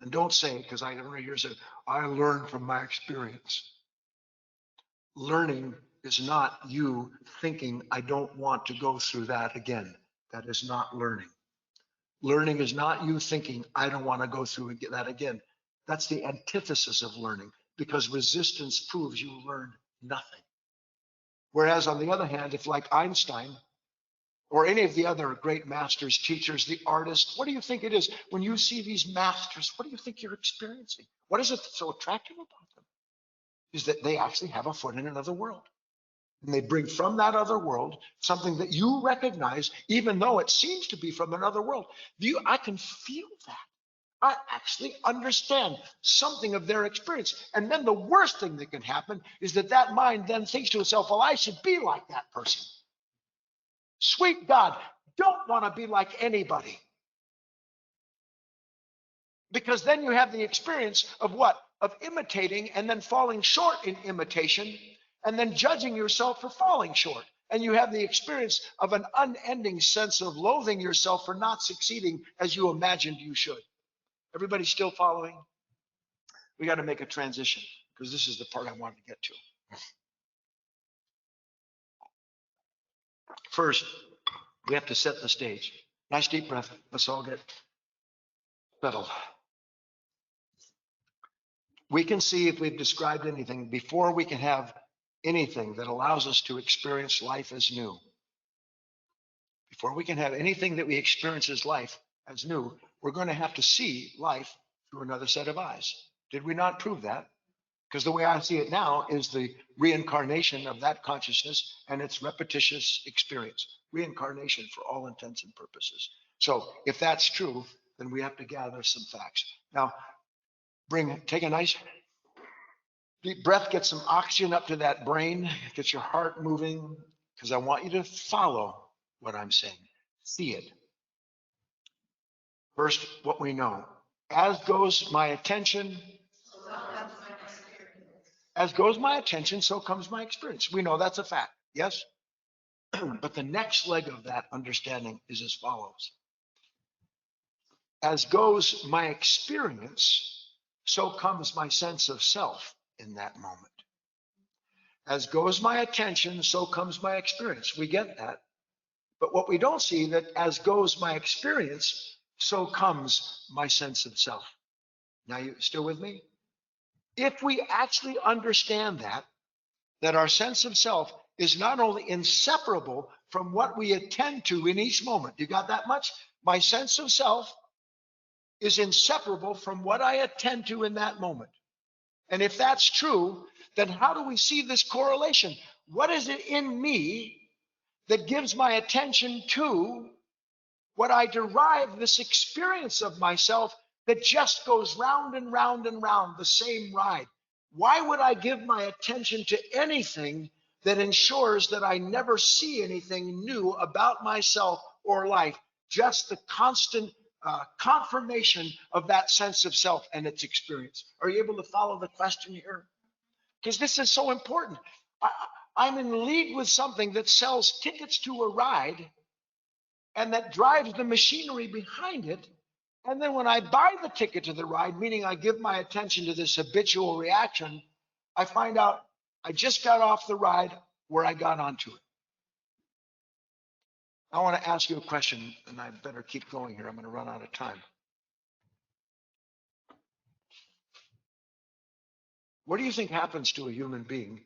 And don't say, because I never hear say, I learned from my experience. Learning is not you thinking, I don't want to go through that again. That is not learning. Learning is not you thinking, I don't want to go through that again. That's the antithesis of learning, because resistance proves you learned nothing. Whereas on the other hand, if like Einstein or any of the other great masters, teachers, the artists, what do you think it is when you see these masters? What do you think you're experiencing? What is it that's so attractive about them? Is that they actually have a foot in another world. And they bring from that other world something that you recognize, even though it seems to be from another world. I can feel that. I actually understand something of their experience. And then the worst thing that can happen is that that mind then thinks to itself, well, I should be like that person. Sweet God, don't want to be like anybody. Because then you have the experience of what? Of imitating and then falling short in imitation and then judging yourself for falling short. And you have the experience of an unending sense of loathing yourself for not succeeding as you imagined you should. Everybody still following? We got to make a transition because this is the part I wanted to get to. First, we have to set the stage. Nice deep breath. Let's all get settled. We can see if we've described anything before we can have anything that allows us to experience life as new. Before we can have anything that we experience as life as new, we're going to have to see life through another set of eyes. Did we not prove that? Because the way I see it now is the reincarnation of that consciousness and its repetitious experience. Reincarnation for all intents and purposes. So if that's true, then we have to gather some facts. Now, take a nice deep breath, get some oxygen up to that brain, get your heart moving, because I want you to follow what I'm saying. See it. First, what we know. As goes my attention, so comes my experience. We know that's a fact, yes? But the next leg of that understanding is as follows. As goes my experience, so comes my sense of self in that moment. As goes my attention, so comes my experience. We get that. But what we don't see, that as goes my experience, so comes my sense of self. Now, you still with me? If we actually understand that our sense of self is not only inseparable from what we attend to in each moment. You got that much? My sense of self is inseparable from what I attend to in that moment. And if that's true, then how do we see this correlation? What is it in me that gives my attention to what I derive this experience of myself that just goes round and round and round, the same ride? Why would I give my attention to anything that ensures that I never see anything new about myself or life? Just the constant confirmation of that sense of self and its experience. Are you able to follow the question here? Because this is so important. I'm in league with something that sells tickets to a ride and that drives the machinery behind it. And then when I buy the ticket to the ride, meaning I give my attention to this habitual reaction, I find out I just got off the ride where I got onto it. I want to ask you a question, and I better keep going here. I'm going to run out of time. What do you think happens to a human being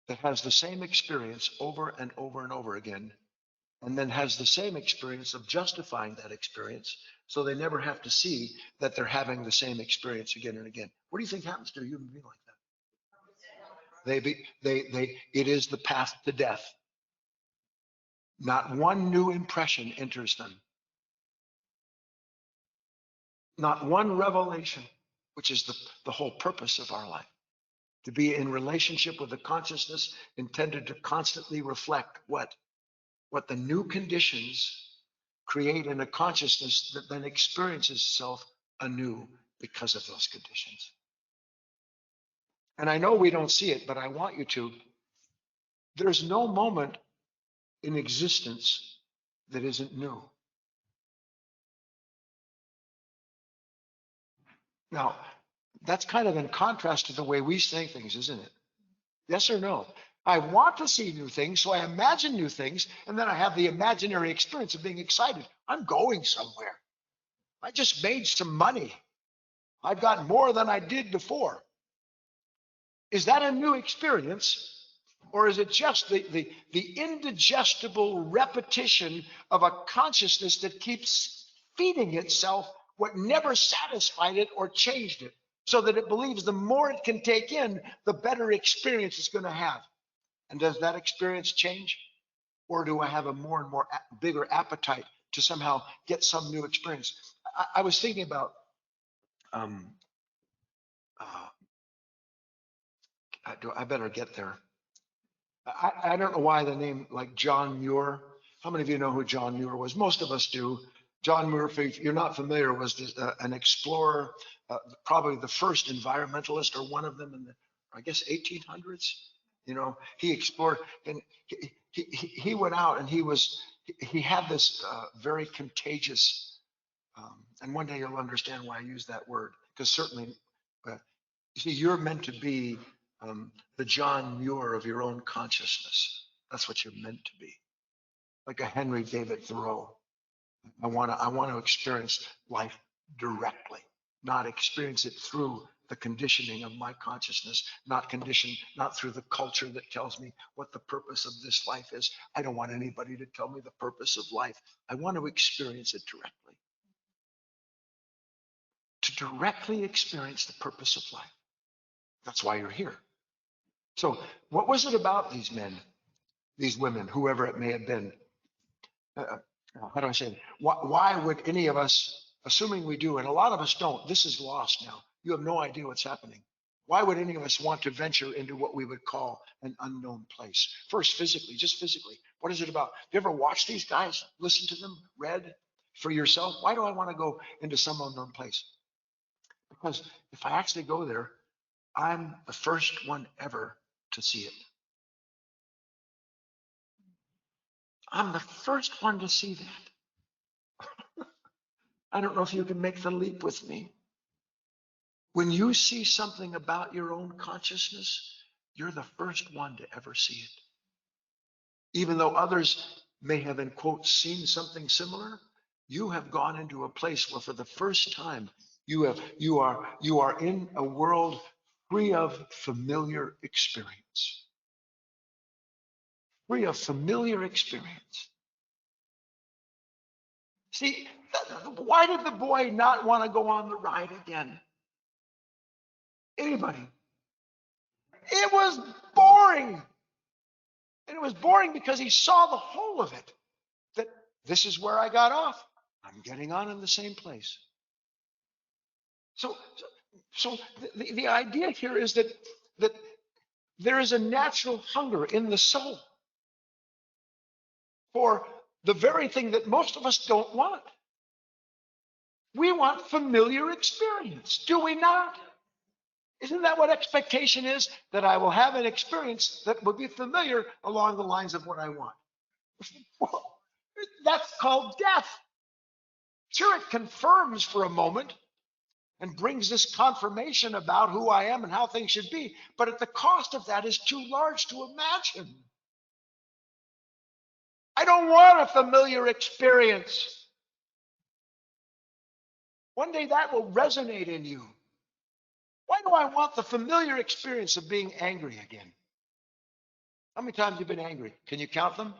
that has the same experience over and over and over again, and then has the same experience of justifying that experience so they never have to see that they're having the same experience again and again? What do you think happens to a human being like that? It is the path to death. Not one new impression enters them. Not one revelation, which is the whole purpose of our life. To be in relationship with a consciousness intended to constantly reflect what the new conditions create in a consciousness that then experiences itself anew because of those conditions. And I know we don't see it, but I want you to. There's no moment in existence that isn't new. Now, that's kind of in contrast to the way we say things, isn't it? Yes or no? I want to see new things, so I imagine new things, and then I have the imaginary experience of being excited. I'm going somewhere. I just made some money. I've got more than I did before. Is that a new experience? Or is it just the indigestible repetition of a consciousness that keeps feeding itself what never satisfied it or changed it, so that it believes the more it can take in, the better experience it's going to have? And does that experience change? Or do I have a more and more bigger appetite to somehow get some new experience? I was thinking about, I better get there. I don't know why the name like John Muir. How many of you know who John Muir was? Most of us do. John Muir, if you're not familiar, was an explorer, probably the first environmentalist or one of them in the, I guess, 1800s. You know, he explored, and he went out, and he had this very contagious, and one day you'll understand why I use that word, because certainly, you see, you're meant to be the John Muir of your own consciousness. That's what you're meant to be, like a Henry David Thoreau. I want to experience life directly, not experience it through the conditioning of my consciousness, not through the culture that tells me what the purpose of this life is. I don't want anybody to tell me the purpose of life. I want to experience it directly. To directly experience the purpose of life. That's why you're here. So what was it about these men, these women, whoever it may have been? How do I say it? Why would any of us, assuming we do, and a lot of us don't, this is lost now. You have no idea what's happening. Why would any of us want to venture into what we would call an unknown place? First, physically, just physically. What is it about? Have you ever watched these guys, listen to them, read for yourself? Why do I want to go into some unknown place? Because if I actually go there, I'm the first one ever to see it. I'm the first one to see that. I don't know if you can make the leap with me. When you see something about your own consciousness, you're the first one to ever see it. Even though others may have, in quotes, seen something similar, you have gone into a place where for the first time you are in a world free of familiar experience. Free of familiar experience. See, why did the boy not want to go on the ride again? Anybody? It was boring. And it was boring because he saw the whole of it. That this is where I got off. I'm getting on in the same place. So the idea here is that there is a natural hunger in the soul for the very thing that most of us don't want. We want familiar experience, do we not? Isn't that what expectation is? That I will have an experience that will be familiar along the lines of what I want. That's called death. Sure, it confirms for a moment and brings this confirmation about who I am and how things should be, but at the cost of that is too large to imagine. I don't want a familiar experience. One day that will resonate in you. Why do I want the familiar experience of being angry again? How many times have you been angry? Can you count them?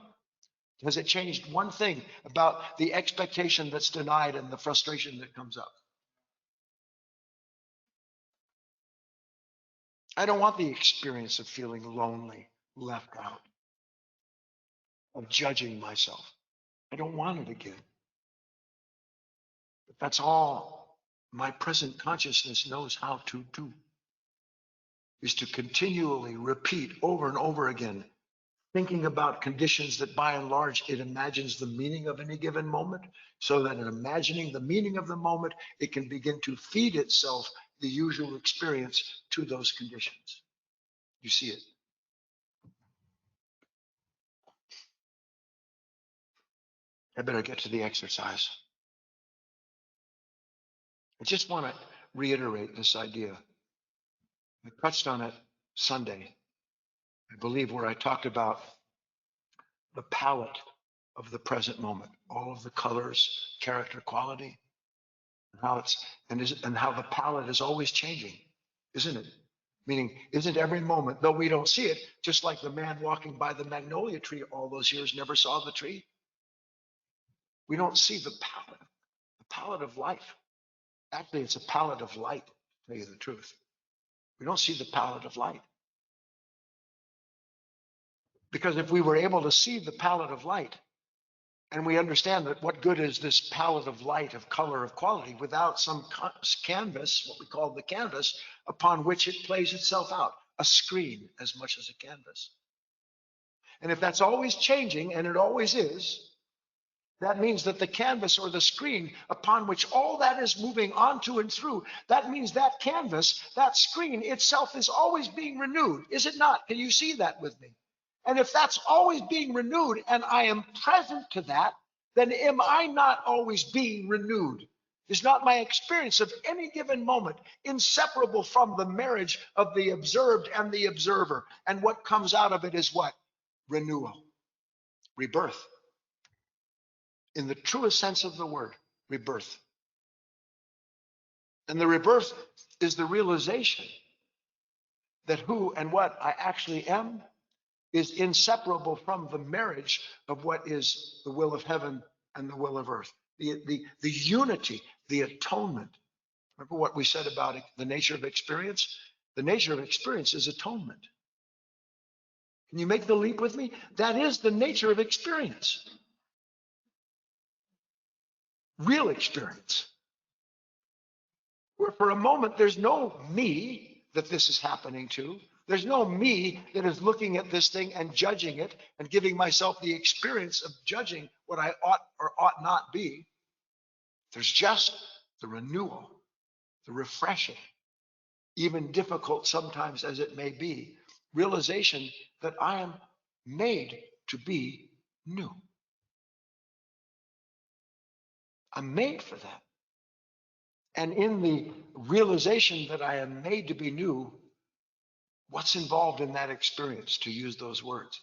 Has it changed one thing about the expectation that's denied and the frustration that comes up? I don't want the experience of feeling lonely, left out, of judging myself. I don't want it again. But that's all my present consciousness knows how to do, is to continually repeat over and over again, thinking about conditions that by and large it imagines the meaning of any given moment, so that in imagining the meaning of the moment, it can begin to feed itself the usual experience to those conditions. You see it? I better get to the exercise. I just want to reiterate this idea. I touched on it Sunday, I believe, where I talked about the palette of the present moment, all of the colors, character, quality, and how and how the palette is always changing, isn't it? Meaning, isn't every moment, though we don't see it, just like the man walking by the magnolia tree all those years never saw the tree? We don't see the palette of life. Actually, it's a palette of light, to tell you the truth. We don't see the palette of light. Because if we were able to see the palette of light, and we understand that what good is this palette of light, of color, of quality, without some canvas, what we call the canvas, upon which it plays itself out, a screen as much as a canvas. And if that's always changing, and it always is, that means that the canvas or the screen upon which all that is moving onto and through, that means that canvas, that screen itself is always being renewed, is it not? Can you see that with me? And if that's always being renewed and I am present to that, then am I not always being renewed? Is not my experience of any given moment inseparable from the marriage of the observed and the observer? And what comes out of it is what? Renewal, rebirth. In the truest sense of the word, rebirth. And the rebirth is the realization that who and what I actually am is inseparable from the marriage of what is the will of heaven and the will of earth. The unity, the atonement. Remember what we said about the nature of experience? The nature of experience is atonement. Can you make the leap with me? That is the nature of experience. Real experience. Where for a moment, there's no me that this is happening to. There's no me that is looking at this thing and judging it and giving myself the experience of judging what I ought or ought not be. There's just the renewal, the refreshing, even difficult sometimes as it may be, realization that I am made to be new. I'm made for that. And in the realization that I am made to be new, what's involved in that experience, to use those words?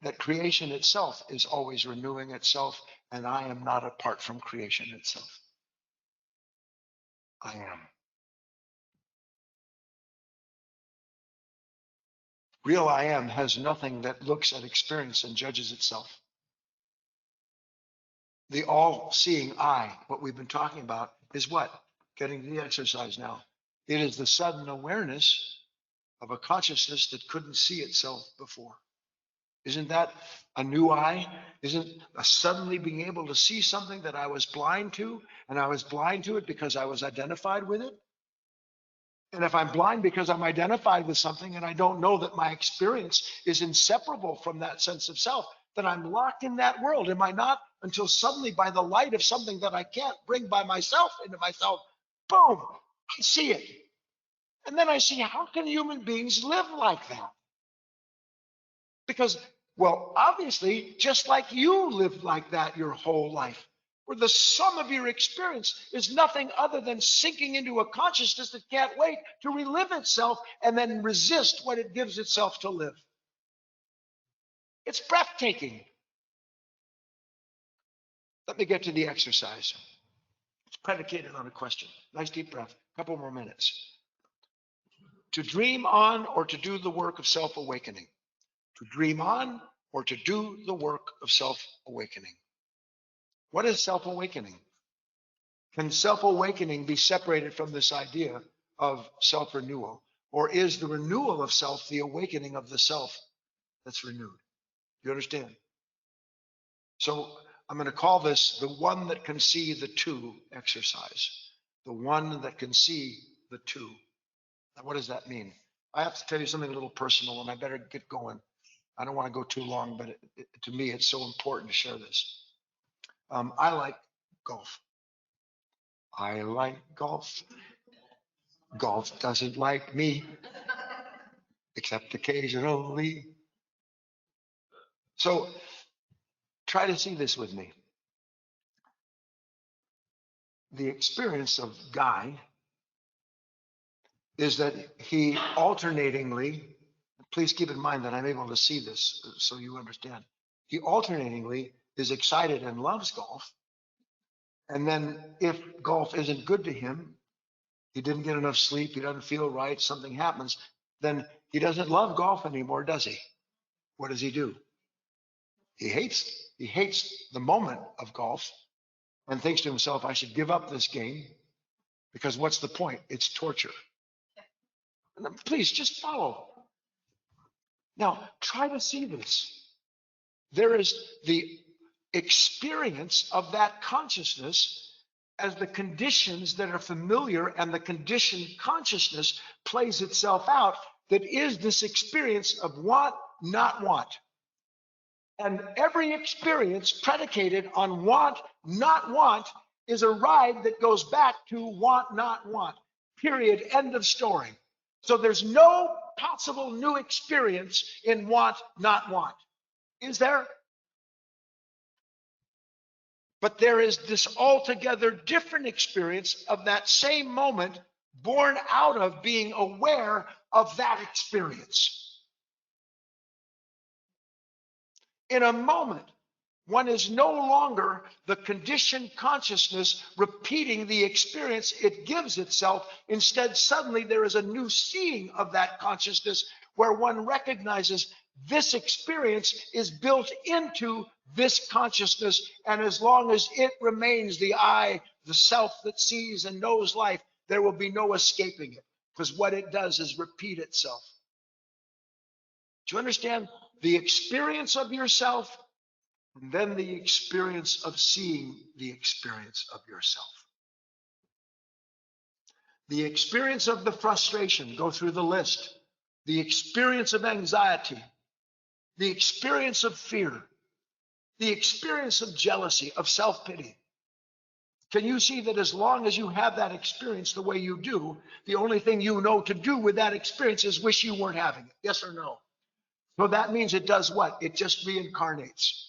That creation itself is always renewing itself, and I am not apart from creation itself. I am. Real I am has nothing that looks at experience and judges itself. The all-seeing I, what we've been talking about, is what? Getting to the exercise now. It is the sudden awareness of a consciousness that couldn't see itself before. Isn't that a new I? Isn't a suddenly being able to see something that I was blind to, and I was blind to it because I was identified with it? And if I'm blind because I'm identified with something and I don't know that my experience is inseparable from that sense of self, then I'm locked in that world, am I not? Until suddenly, by the light of something that I can't bring by myself into myself, boom, I see it. And then I see, how can human beings live like that? Because, well, obviously, just like you lived like that your whole life, where the sum of your experience is nothing other than sinking into a consciousness that can't wait to relive itself and then resist what it gives itself to live. It's breathtaking. Let me get to the exercise. It's predicated on a question. Nice deep breath. A couple more minutes. To dream on or to do the work of self-awakening. To dream on or to do the work of self-awakening. What is self-awakening? Can self-awakening be separated from this idea of self-renewal? Or is the renewal of self the awakening of the self that's renewed? You understand? So I'm going to call this the one that can see the two exercise. The one that can see the two. Now, what does that mean? I have to tell you something a little personal, and I better get going. I don't want to go too long, but to me, it's so important to share this. I like golf. I like golf. Golf doesn't like me, except occasionally. So try to see this with me. The experience of Guy is that he alternatingly, please keep in mind that I'm able to see this so you understand. He alternatingly is excited and loves golf. And then if golf isn't good to him, he didn't get enough sleep, he doesn't feel right, something happens, then he doesn't love golf anymore, does he? What does he do? He hates the moment of golf and thinks to himself, I should give up this game because what's the point? It's torture. Please just follow. Now, try to see this. There is the experience of that consciousness as the conditions that are familiar and the conditioned consciousness plays itself out, that is this experience of want, not want. And every experience predicated on want, not want, is a ride that goes back to want, not want. Period. End of story. So there's no possible new experience in want, not want. Is there? But there is this altogether different experience of that same moment born out of being aware of that experience. In a moment, one is no longer the conditioned consciousness repeating the experience it gives itself. Instead, suddenly there is a new seeing of that consciousness where one recognizes this experience is built into this consciousness. And as long as it remains the I, the self that sees and knows life, there will be no escaping it, because what it does is repeat itself. Do you understand? The experience of yourself, and then the experience of seeing the experience of yourself. The experience of the frustration, go through the list. The experience of anxiety, the experience of fear, the experience of jealousy, of self-pity. Can you see that as long as you have that experience the way you do, the only thing you know to do with that experience is wish you weren't having it? Yes or no? So that means it does what? It just reincarnates.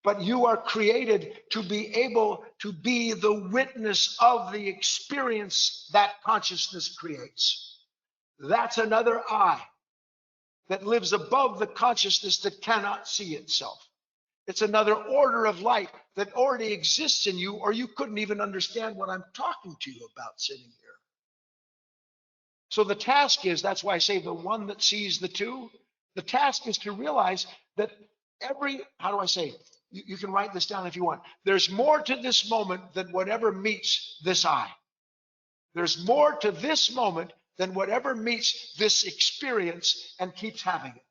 But you are created to be able to be the witness of the experience that consciousness creates. That's another I that lives above the consciousness that cannot see itself. It's another order of light that already exists in you, or you couldn't even understand what I'm talking to you about sitting here. So the task is, that's why I say the one that sees the two. The task is to realize that how do I say, you can write this down if you want. There's more to this moment than whatever meets this I. There's more to this moment than whatever meets this experience and keeps having it.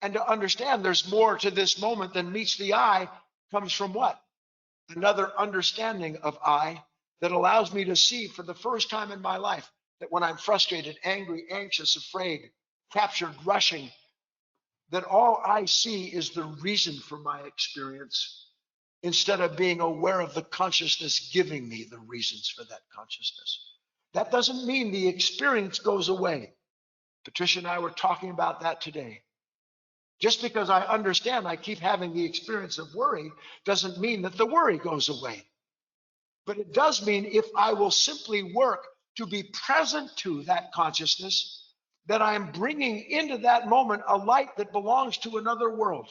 And to understand there's more to this moment than meets the I comes from what? Another understanding of I that allows me to see for the first time in my life that when I'm frustrated, angry, anxious, afraid, captured, rushing, that all I see is the reason for my experience instead of being aware of the consciousness giving me the reasons for that consciousness. That doesn't mean the experience goes away. Patricia and I were talking about that today. Just because I understand I keep having the experience of worry doesn't mean that the worry goes away. But it does mean if I will simply work to be present to that consciousness, that I'm bringing into that moment a light that belongs to another world.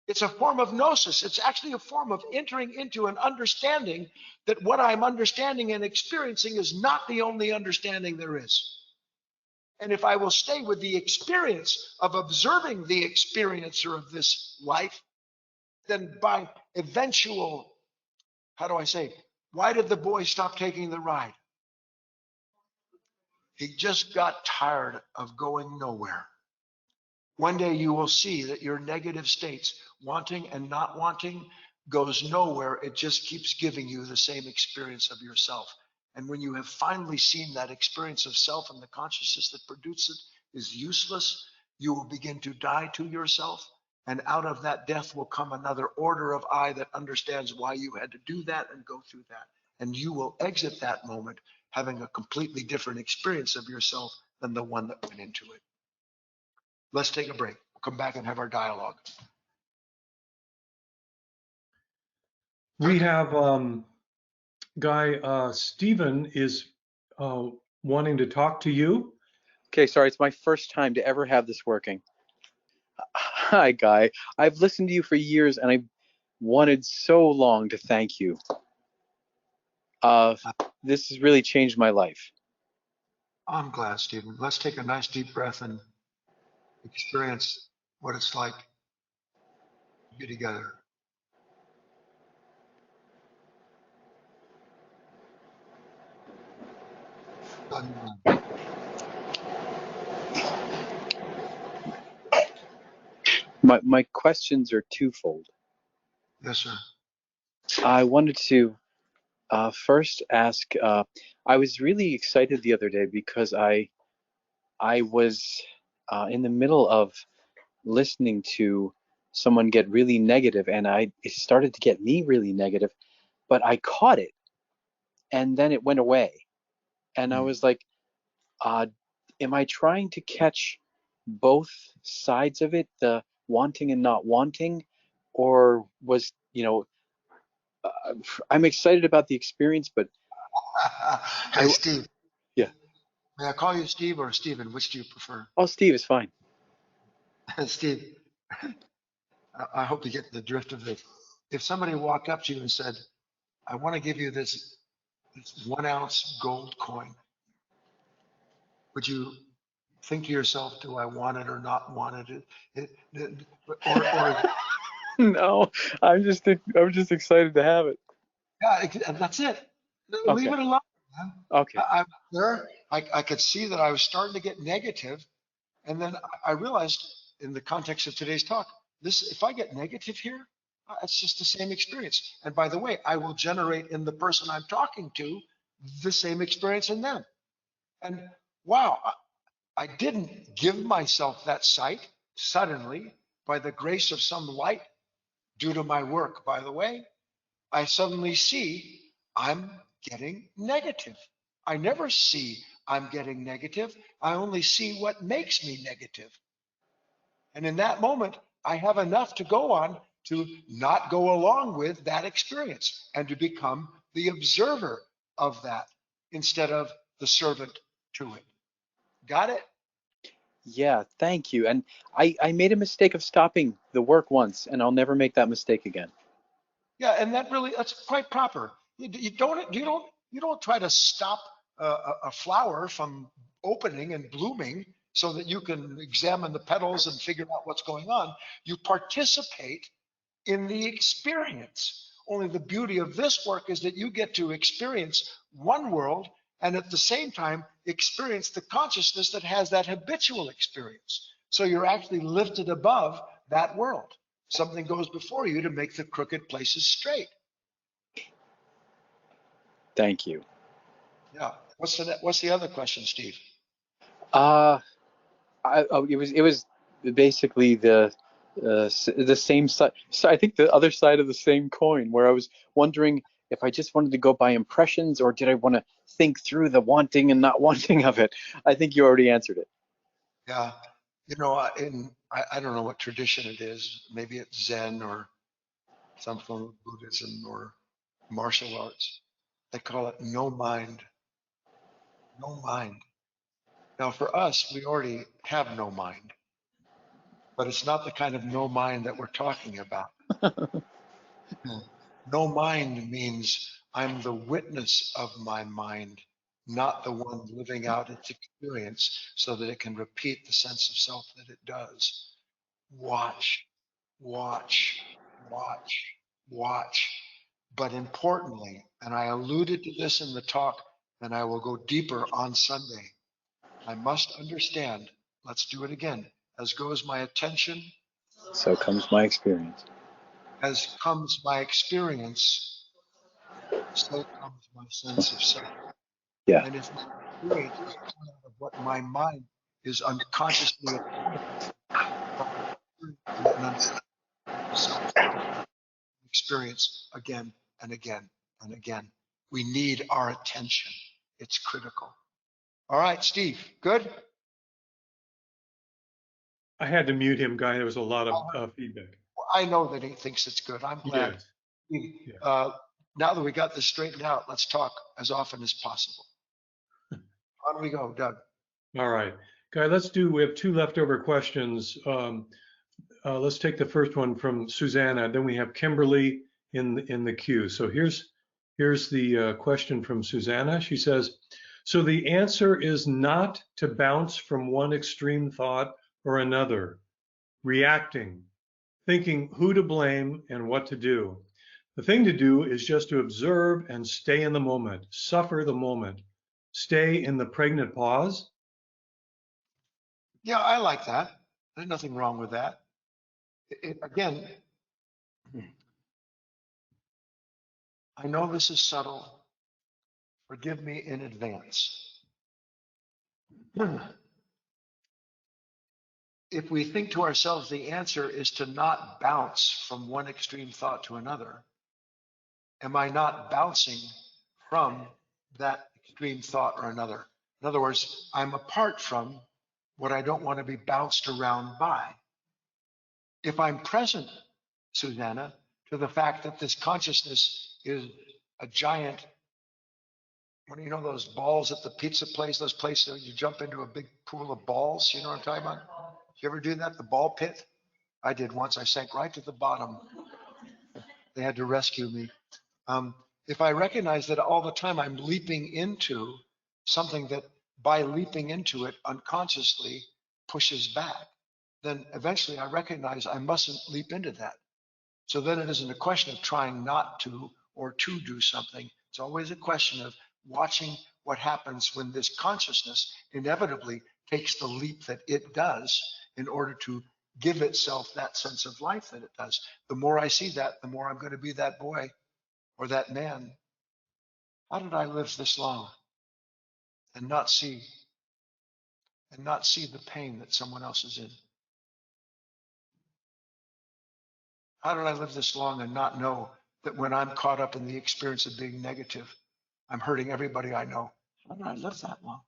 It's a form of gnosis. It's actually a form of entering into an understanding that what I'm understanding and experiencing is not the only understanding there is. And if I will stay with the experience of observing the experiencer of this life, then by eventual, how do I say, why did the boy stop taking the ride? He just got tired of going nowhere. One day you will see that your negative states, wanting and not wanting, goes nowhere. It just keeps giving you the same experience of yourself. And when you have finally seen that experience of self and the consciousness that produces it is useless, you will begin to die to yourself. And out of that death will come another order of I that understands why you had to do that and go through that. And you will exit that moment having a completely different experience of yourself than the one that went into it. Let's take a break. We'll come back and have our dialogue. We have Guy, Stephen is wanting to talk to you. Okay, sorry, it's my first time to ever have this working. Hi, Guy. I've listened to you for years and I wanted so long to thank you. This has really changed my life. I'm glad, Stephen. Let's take a nice deep breath and experience what it's like to be together. My questions are twofold. Yes, sir. I wanted to first ask, I was really excited the other day because I was in the middle of listening to someone get really negative and it started to get me really negative, but I caught it and then it went away. And I was like, uh, am I trying to catch both sides of it, the wanting and not wanting? Or was, I'm excited about the experience, but Hey, I, Steve. yeah. May I call you Steve or Stephen? Which do you prefer? Oh, Steve is fine. Steve, I hope you get the drift of this. If somebody walked up to you and said, I want to give you this 1 ounce gold coin, would you think to yourself, do I want it or not want or No, I'm just excited to have it. yeah, that's it. Leave Okay. it alone, man. Okay. I'm there. I could see that I was starting to get negative, and then I realized, in the context of today's talk, this if I get negative here, it's just the same experience. And by the way, I will generate in the person I'm talking to the same experience in them. And wow, I didn't give myself that sight suddenly by the grace of some light due to my work. By the way, I suddenly see I'm getting negative. I never see I'm getting negative. I only see what makes me negative. And in that moment, I have enough to go on to not go along with that experience and to become the observer of that instead of the servant to it. Got it? Yeah, thank you. And I made a mistake of stopping the work once, and I'll never make that mistake again. Yeah, and that's quite proper. You don't try to stop a flower from opening and blooming so that you can examine the petals and figure out what's going on. You participate in the experience. Only the beauty of this work is that you get to experience one world and at the same time experience the consciousness that has that habitual experience. So you're actually lifted above that world. Something goes before you to make the crooked places straight. Thank you. Yeah. What's the other question, Steve? Uh, it was basically the same side. So I think the other side of the same coin, where I was wondering if I just wanted to go by impressions or did I want to think through the wanting and not wanting of it. I think you already answered it. Yeah. I don't know what tradition it is. Maybe it's Zen or some form of Buddhism or martial arts. They call it no mind. No mind. Now, for us, we already have no mind, but it's not the kind of no mind that we're talking about. No mind means I'm the witness of my mind, not the one living out its experience so that it can repeat the sense of self that it does. Watch, watch, watch, watch. But importantly, and I alluded to this in the talk, and I will go deeper on Sunday, I must understand. Let's do it again. As goes my attention, so comes my experience. as comes my experience, so comes my sense of self. Yeah. And if my experience is coming out of what my mind is unconsciously and self experience again and again and again. We need our attention. It's critical. All right, Steve, good? I had to mute him, Guy. There was a lot of feedback. I know that he thinks it's good. I'm glad. Yes. Steve, Yeah. now that we got this straightened out, let's talk as often as possible. On we go, Doug. All right. Guy, we have two leftover questions. Let's take the first one from Susanna. Then we have Kimberly in the queue. So here's the question from Susanna. She says, so the answer is not to bounce from one extreme thought or another, reacting, thinking who to blame and what to do. The thing to do is just to observe and stay in the moment, suffer the moment, stay in the pregnant pause. Yeah, I like that. There's nothing wrong with that. Again, I know this is subtle. Forgive me in advance. If we think to ourselves the answer is to not bounce from one extreme thought to another, am I not bouncing from that extreme thought or another? In other words, I'm apart from what I don't want to be bounced around by. If I'm present, Susanna, to the fact that this consciousness is a giant, what do you know, those balls at the pizza place, those places where you jump into a big pool of balls, you know what I'm talking about? You ever do that, the ball pit? I did once. I sank right to the bottom. They had to rescue me. If I recognize that all the time I'm leaping into something that by leaping into it unconsciously pushes back, then eventually I recognize I mustn't leap into that. So then it isn't a question of trying not to or to do something. It's always a question of watching what happens when this consciousness inevitably takes the leap that it does in order to give itself that sense of life that it does. The more I see that, the more I'm going to be that boy or that man. How did I live this long and not see the pain that someone else is in? How did I live this long and not know that when I'm caught up in the experience of being negative, I'm hurting everybody I know? How did I live that long?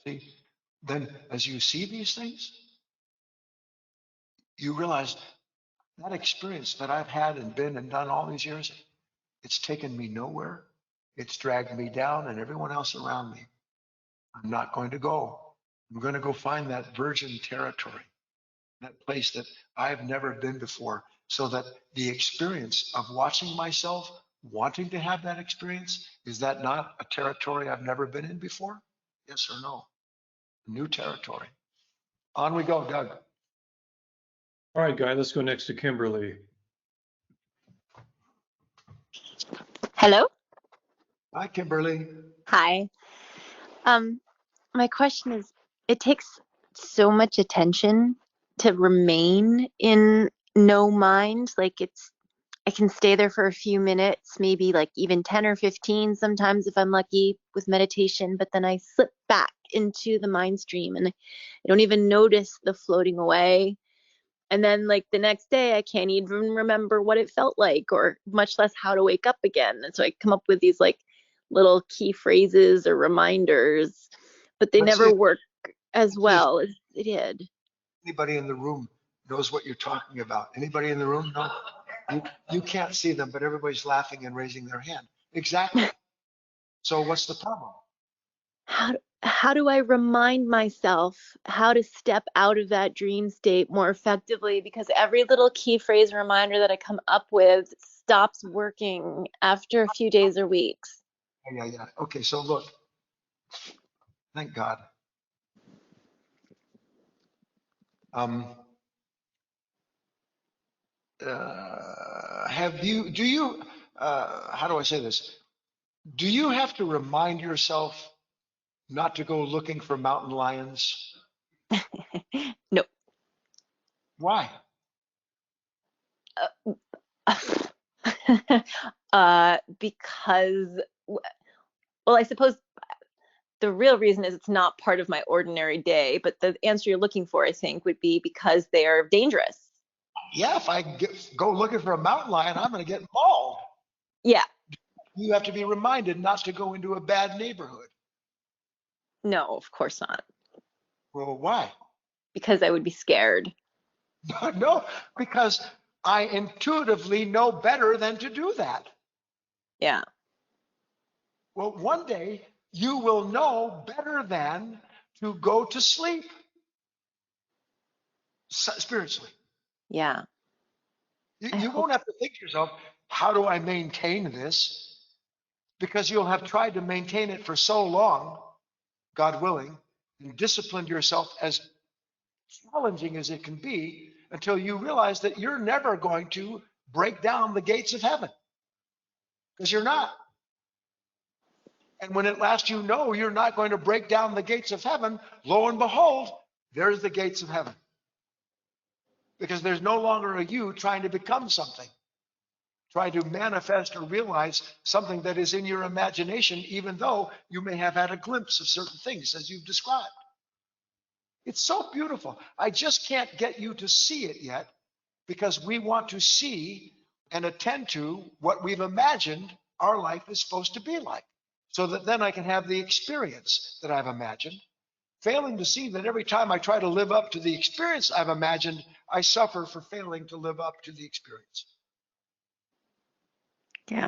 See, then as you see these things, you realize that experience that I've had and been and done all these years, it's taken me nowhere. It's dragged me down and everyone else around me. I'm not going to go. I'm going to go find that virgin territory, that place that I've never been before, so that the experience of watching myself, wanting to have that experience, is that not a territory I've never been in before? Yes or no? New territory. On we go, Doug. All right, Guy, let's go next to Kimberly. Hello? Hi, Kimberly. Hi. My question is, it takes so much attention to remain in no mind. Like I can stay there for a few minutes, maybe like even 10 or 15 sometimes if I'm lucky with meditation, but then I slip back into the mind stream and I don't even notice the floating away. And then like the next day, I can't even remember what it felt like or much less how to wake up again. And so I come up with these like little key phrases or reminders, but they Let's see never if, work as let's see if well as it did. anybody in the room knows what you're talking about. Anybody in the room? No. You can't see them, but everybody's laughing and raising their hand. Exactly. So what's the problem? How do I remind myself how to step out of that dream state more effectively? Because every little key phrase reminder that I come up with stops working after a few days or weeks. Yeah. Okay, so look, thank God. How do I say this? Do you have to remind yourself Not to go looking for mountain lions? No. Why? Because, well, I suppose the real reason is it's not part of my ordinary day, but the answer you're looking for, I think, would be because they are dangerous. Yeah, if I go looking for a mountain lion, I'm going to get mauled. Yeah. You have to be reminded not to go into a bad neighborhood. No, of course not. Well, why? Because I would be scared. No, because I intuitively know better than to do that. Yeah. Well, one day you will know better than to go to sleep spiritually. Yeah. I You hope. won't have to think to yourself, how do I maintain this? Because you'll have tried to maintain it for so long, God willing, and disciplined yourself as challenging as it can be until you realize that you're never going to break down the gates of heaven because you're not. And when at last you know you're not going to break down the gates of heaven, lo and behold, there's the gates of heaven. Because there's no longer a you trying to become something, trying to manifest or realize something that is in your imagination, even though you may have had a glimpse of certain things as you've described. It's so beautiful. I just can't get you to see it yet because we want to see and attend to what we've imagined our life is supposed to be like, so that then I can have the experience that I've imagined, failing to see that every time I try to live up to the experience I've imagined, I suffer for failing to live up to the experience. Yeah.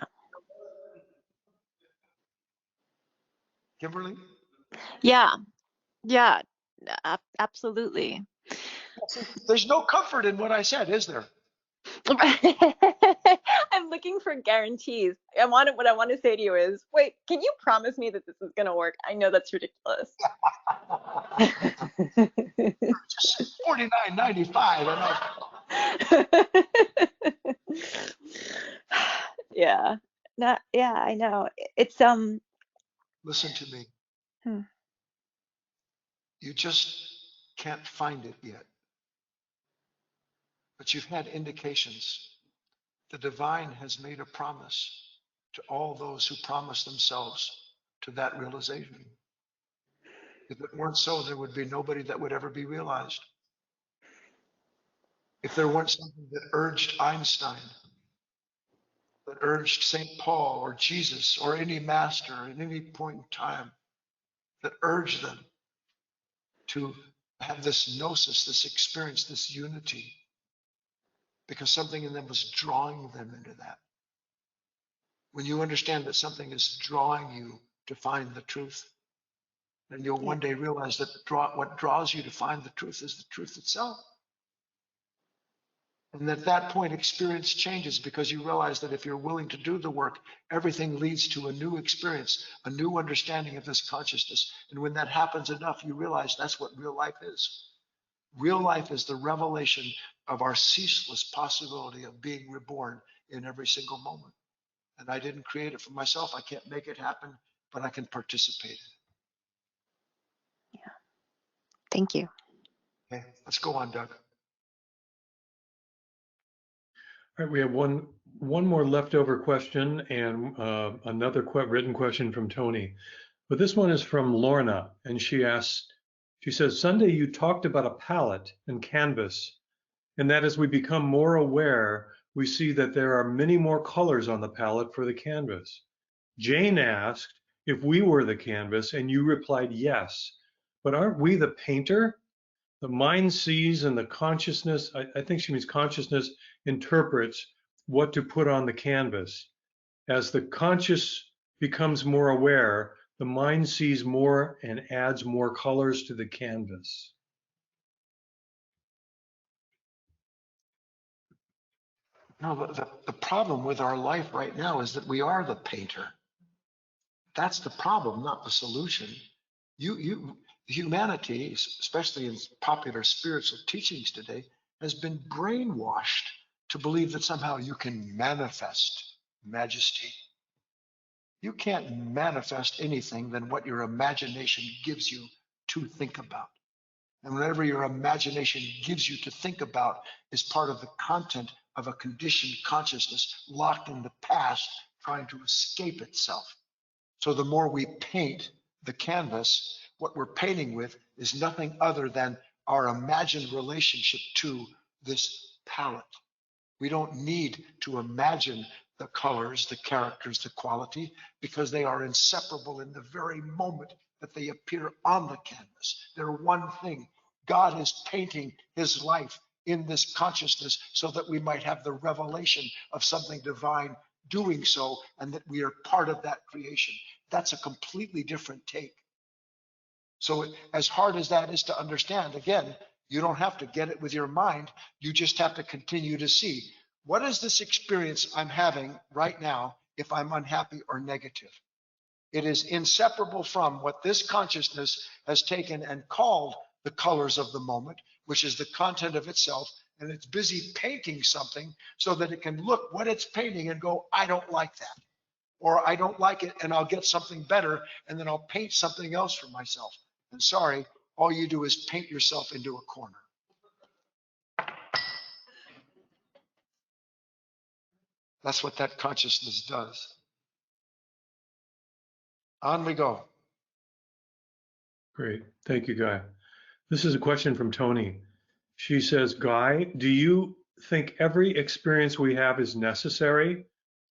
Kimberly? Yeah. Yeah. Absolutely. There's no comfort in what I said, is there? I'm looking for guarantees. What I want to say to you is, wait, can you promise me that this is going to work? I know that's ridiculous. Just $49.95. Yeah. Not, yeah, I know. It's Listen to me. hmm, You just can't find it yet. But you've had indications. The divine has made a promise to all those who promise themselves to that realization. If it weren't so, there would be nobody that would ever be realized. If there weren't something that urged Einstein, that urged St. Paul or Jesus or any master at any point in time, that urged them to have this gnosis, this experience, this unity, because something in them was drawing them into that. When you understand that something is drawing you to find the truth, then you'll yeah. one day realize that what draws you to find the truth is the truth itself. And at that point, experience changes because you realize that if you're willing to do the work, everything leads to a new experience, a new understanding of this consciousness. And when that happens enough, you realize that's what real life is. Real life is the revelation of our ceaseless possibility of being reborn in every single moment. And I didn't create it for myself. I can't make it happen, but I can participate in Yeah. Thank you. it. Okay, let's go on, Doug. All right, we have one more leftover question and another written question from Tony. But this one is from Lorna, and she says, Sunday you talked about a palette and canvas, and that as we become more aware, we see that there are many more colors on the palette for the canvas. Jane asked if we were the canvas, and you replied yes. But aren't we the painter? The mind sees and the consciousness, I think she means consciousness, interprets what to put on the canvas. As the conscious becomes more aware, the mind sees more and adds more colors to the canvas. No, the problem with our life right now is that we are the painter. That's the problem, not the solution. Humanity, especially in popular spiritual teachings today, has been brainwashed to believe that somehow you can manifest majesty. You can't manifest anything than what your imagination gives you to think about. And whatever your imagination gives you to think about is part of the content of a conditioned consciousness locked in the past, trying to escape itself. So the more we paint the canvas, what we're painting with is nothing other than our imagined relationship to this palette. We don't need to imagine the colors, the characters, the quality, because they are inseparable in the very moment that they appear on the canvas. They're one thing. God is painting his life in this consciousness so that we might have the revelation of something divine doing so, and that we are part of that creation. That's a completely different take. So as hard as that is to understand, again, you don't have to get it with your mind. You just have to continue to see, what is this experience I'm having right now if I'm unhappy or negative? It is inseparable from what this consciousness has taken and called the colors of the moment, which is the content of itself, and it's busy painting something so that it can look what it's painting and go, I don't like that, or I don't like it and I'll get something better, and then I'll paint something else for myself. And sorry, all you do is paint yourself into a corner. That's what that consciousness does. On we go. Great. Thank you, Guy. This is a question from Tony. She says, Guy, do you think every experience we have is necessary?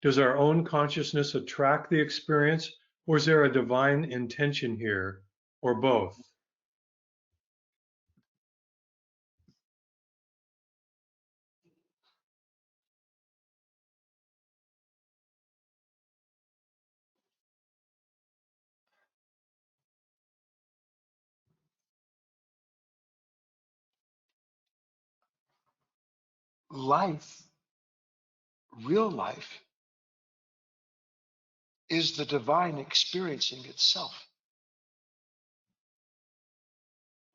Does our own consciousness attract the experience, or is there a divine intention here, or both? Life, real life, is the divine experiencing itself.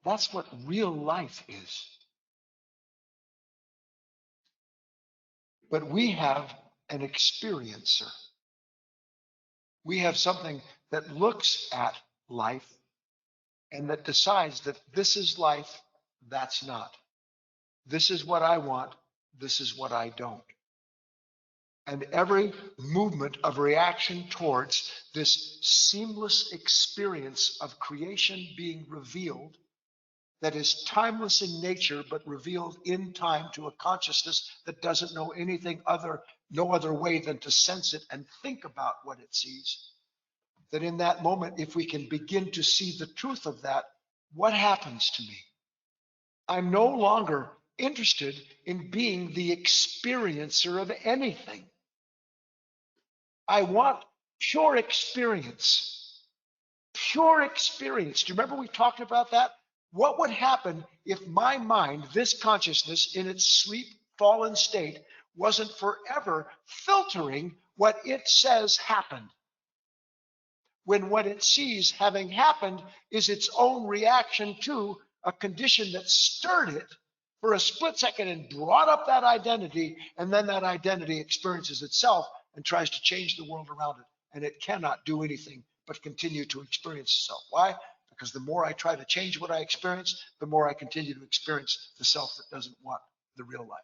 That's what real life is. But we have an experiencer. We have something that looks at life and that decides that this is life, that's not. This is what I want, this is what I don't. And every movement of reaction towards this seamless experience of creation being revealed, that is timeless in nature, but revealed in time to a consciousness that doesn't know anything no other way than to sense it and think about what it sees. That in that moment, if we can begin to see the truth of that, what happens to me? I'm no longer interested in being the experiencer of anything. I want pure experience. Pure experience. Do you remember we talked about that? What would happen if my mind, this consciousness in its sleep fallen state, wasn't forever filtering what it says happened? When what it sees having happened is its own reaction to a condition that stirred it for a split second and brought up that identity, and then that identity experiences itself and tries to change the world around it. And it cannot do anything but continue to experience itself. Why? Because the more I try to change what I experience, the more I continue to experience the self that doesn't want the real life.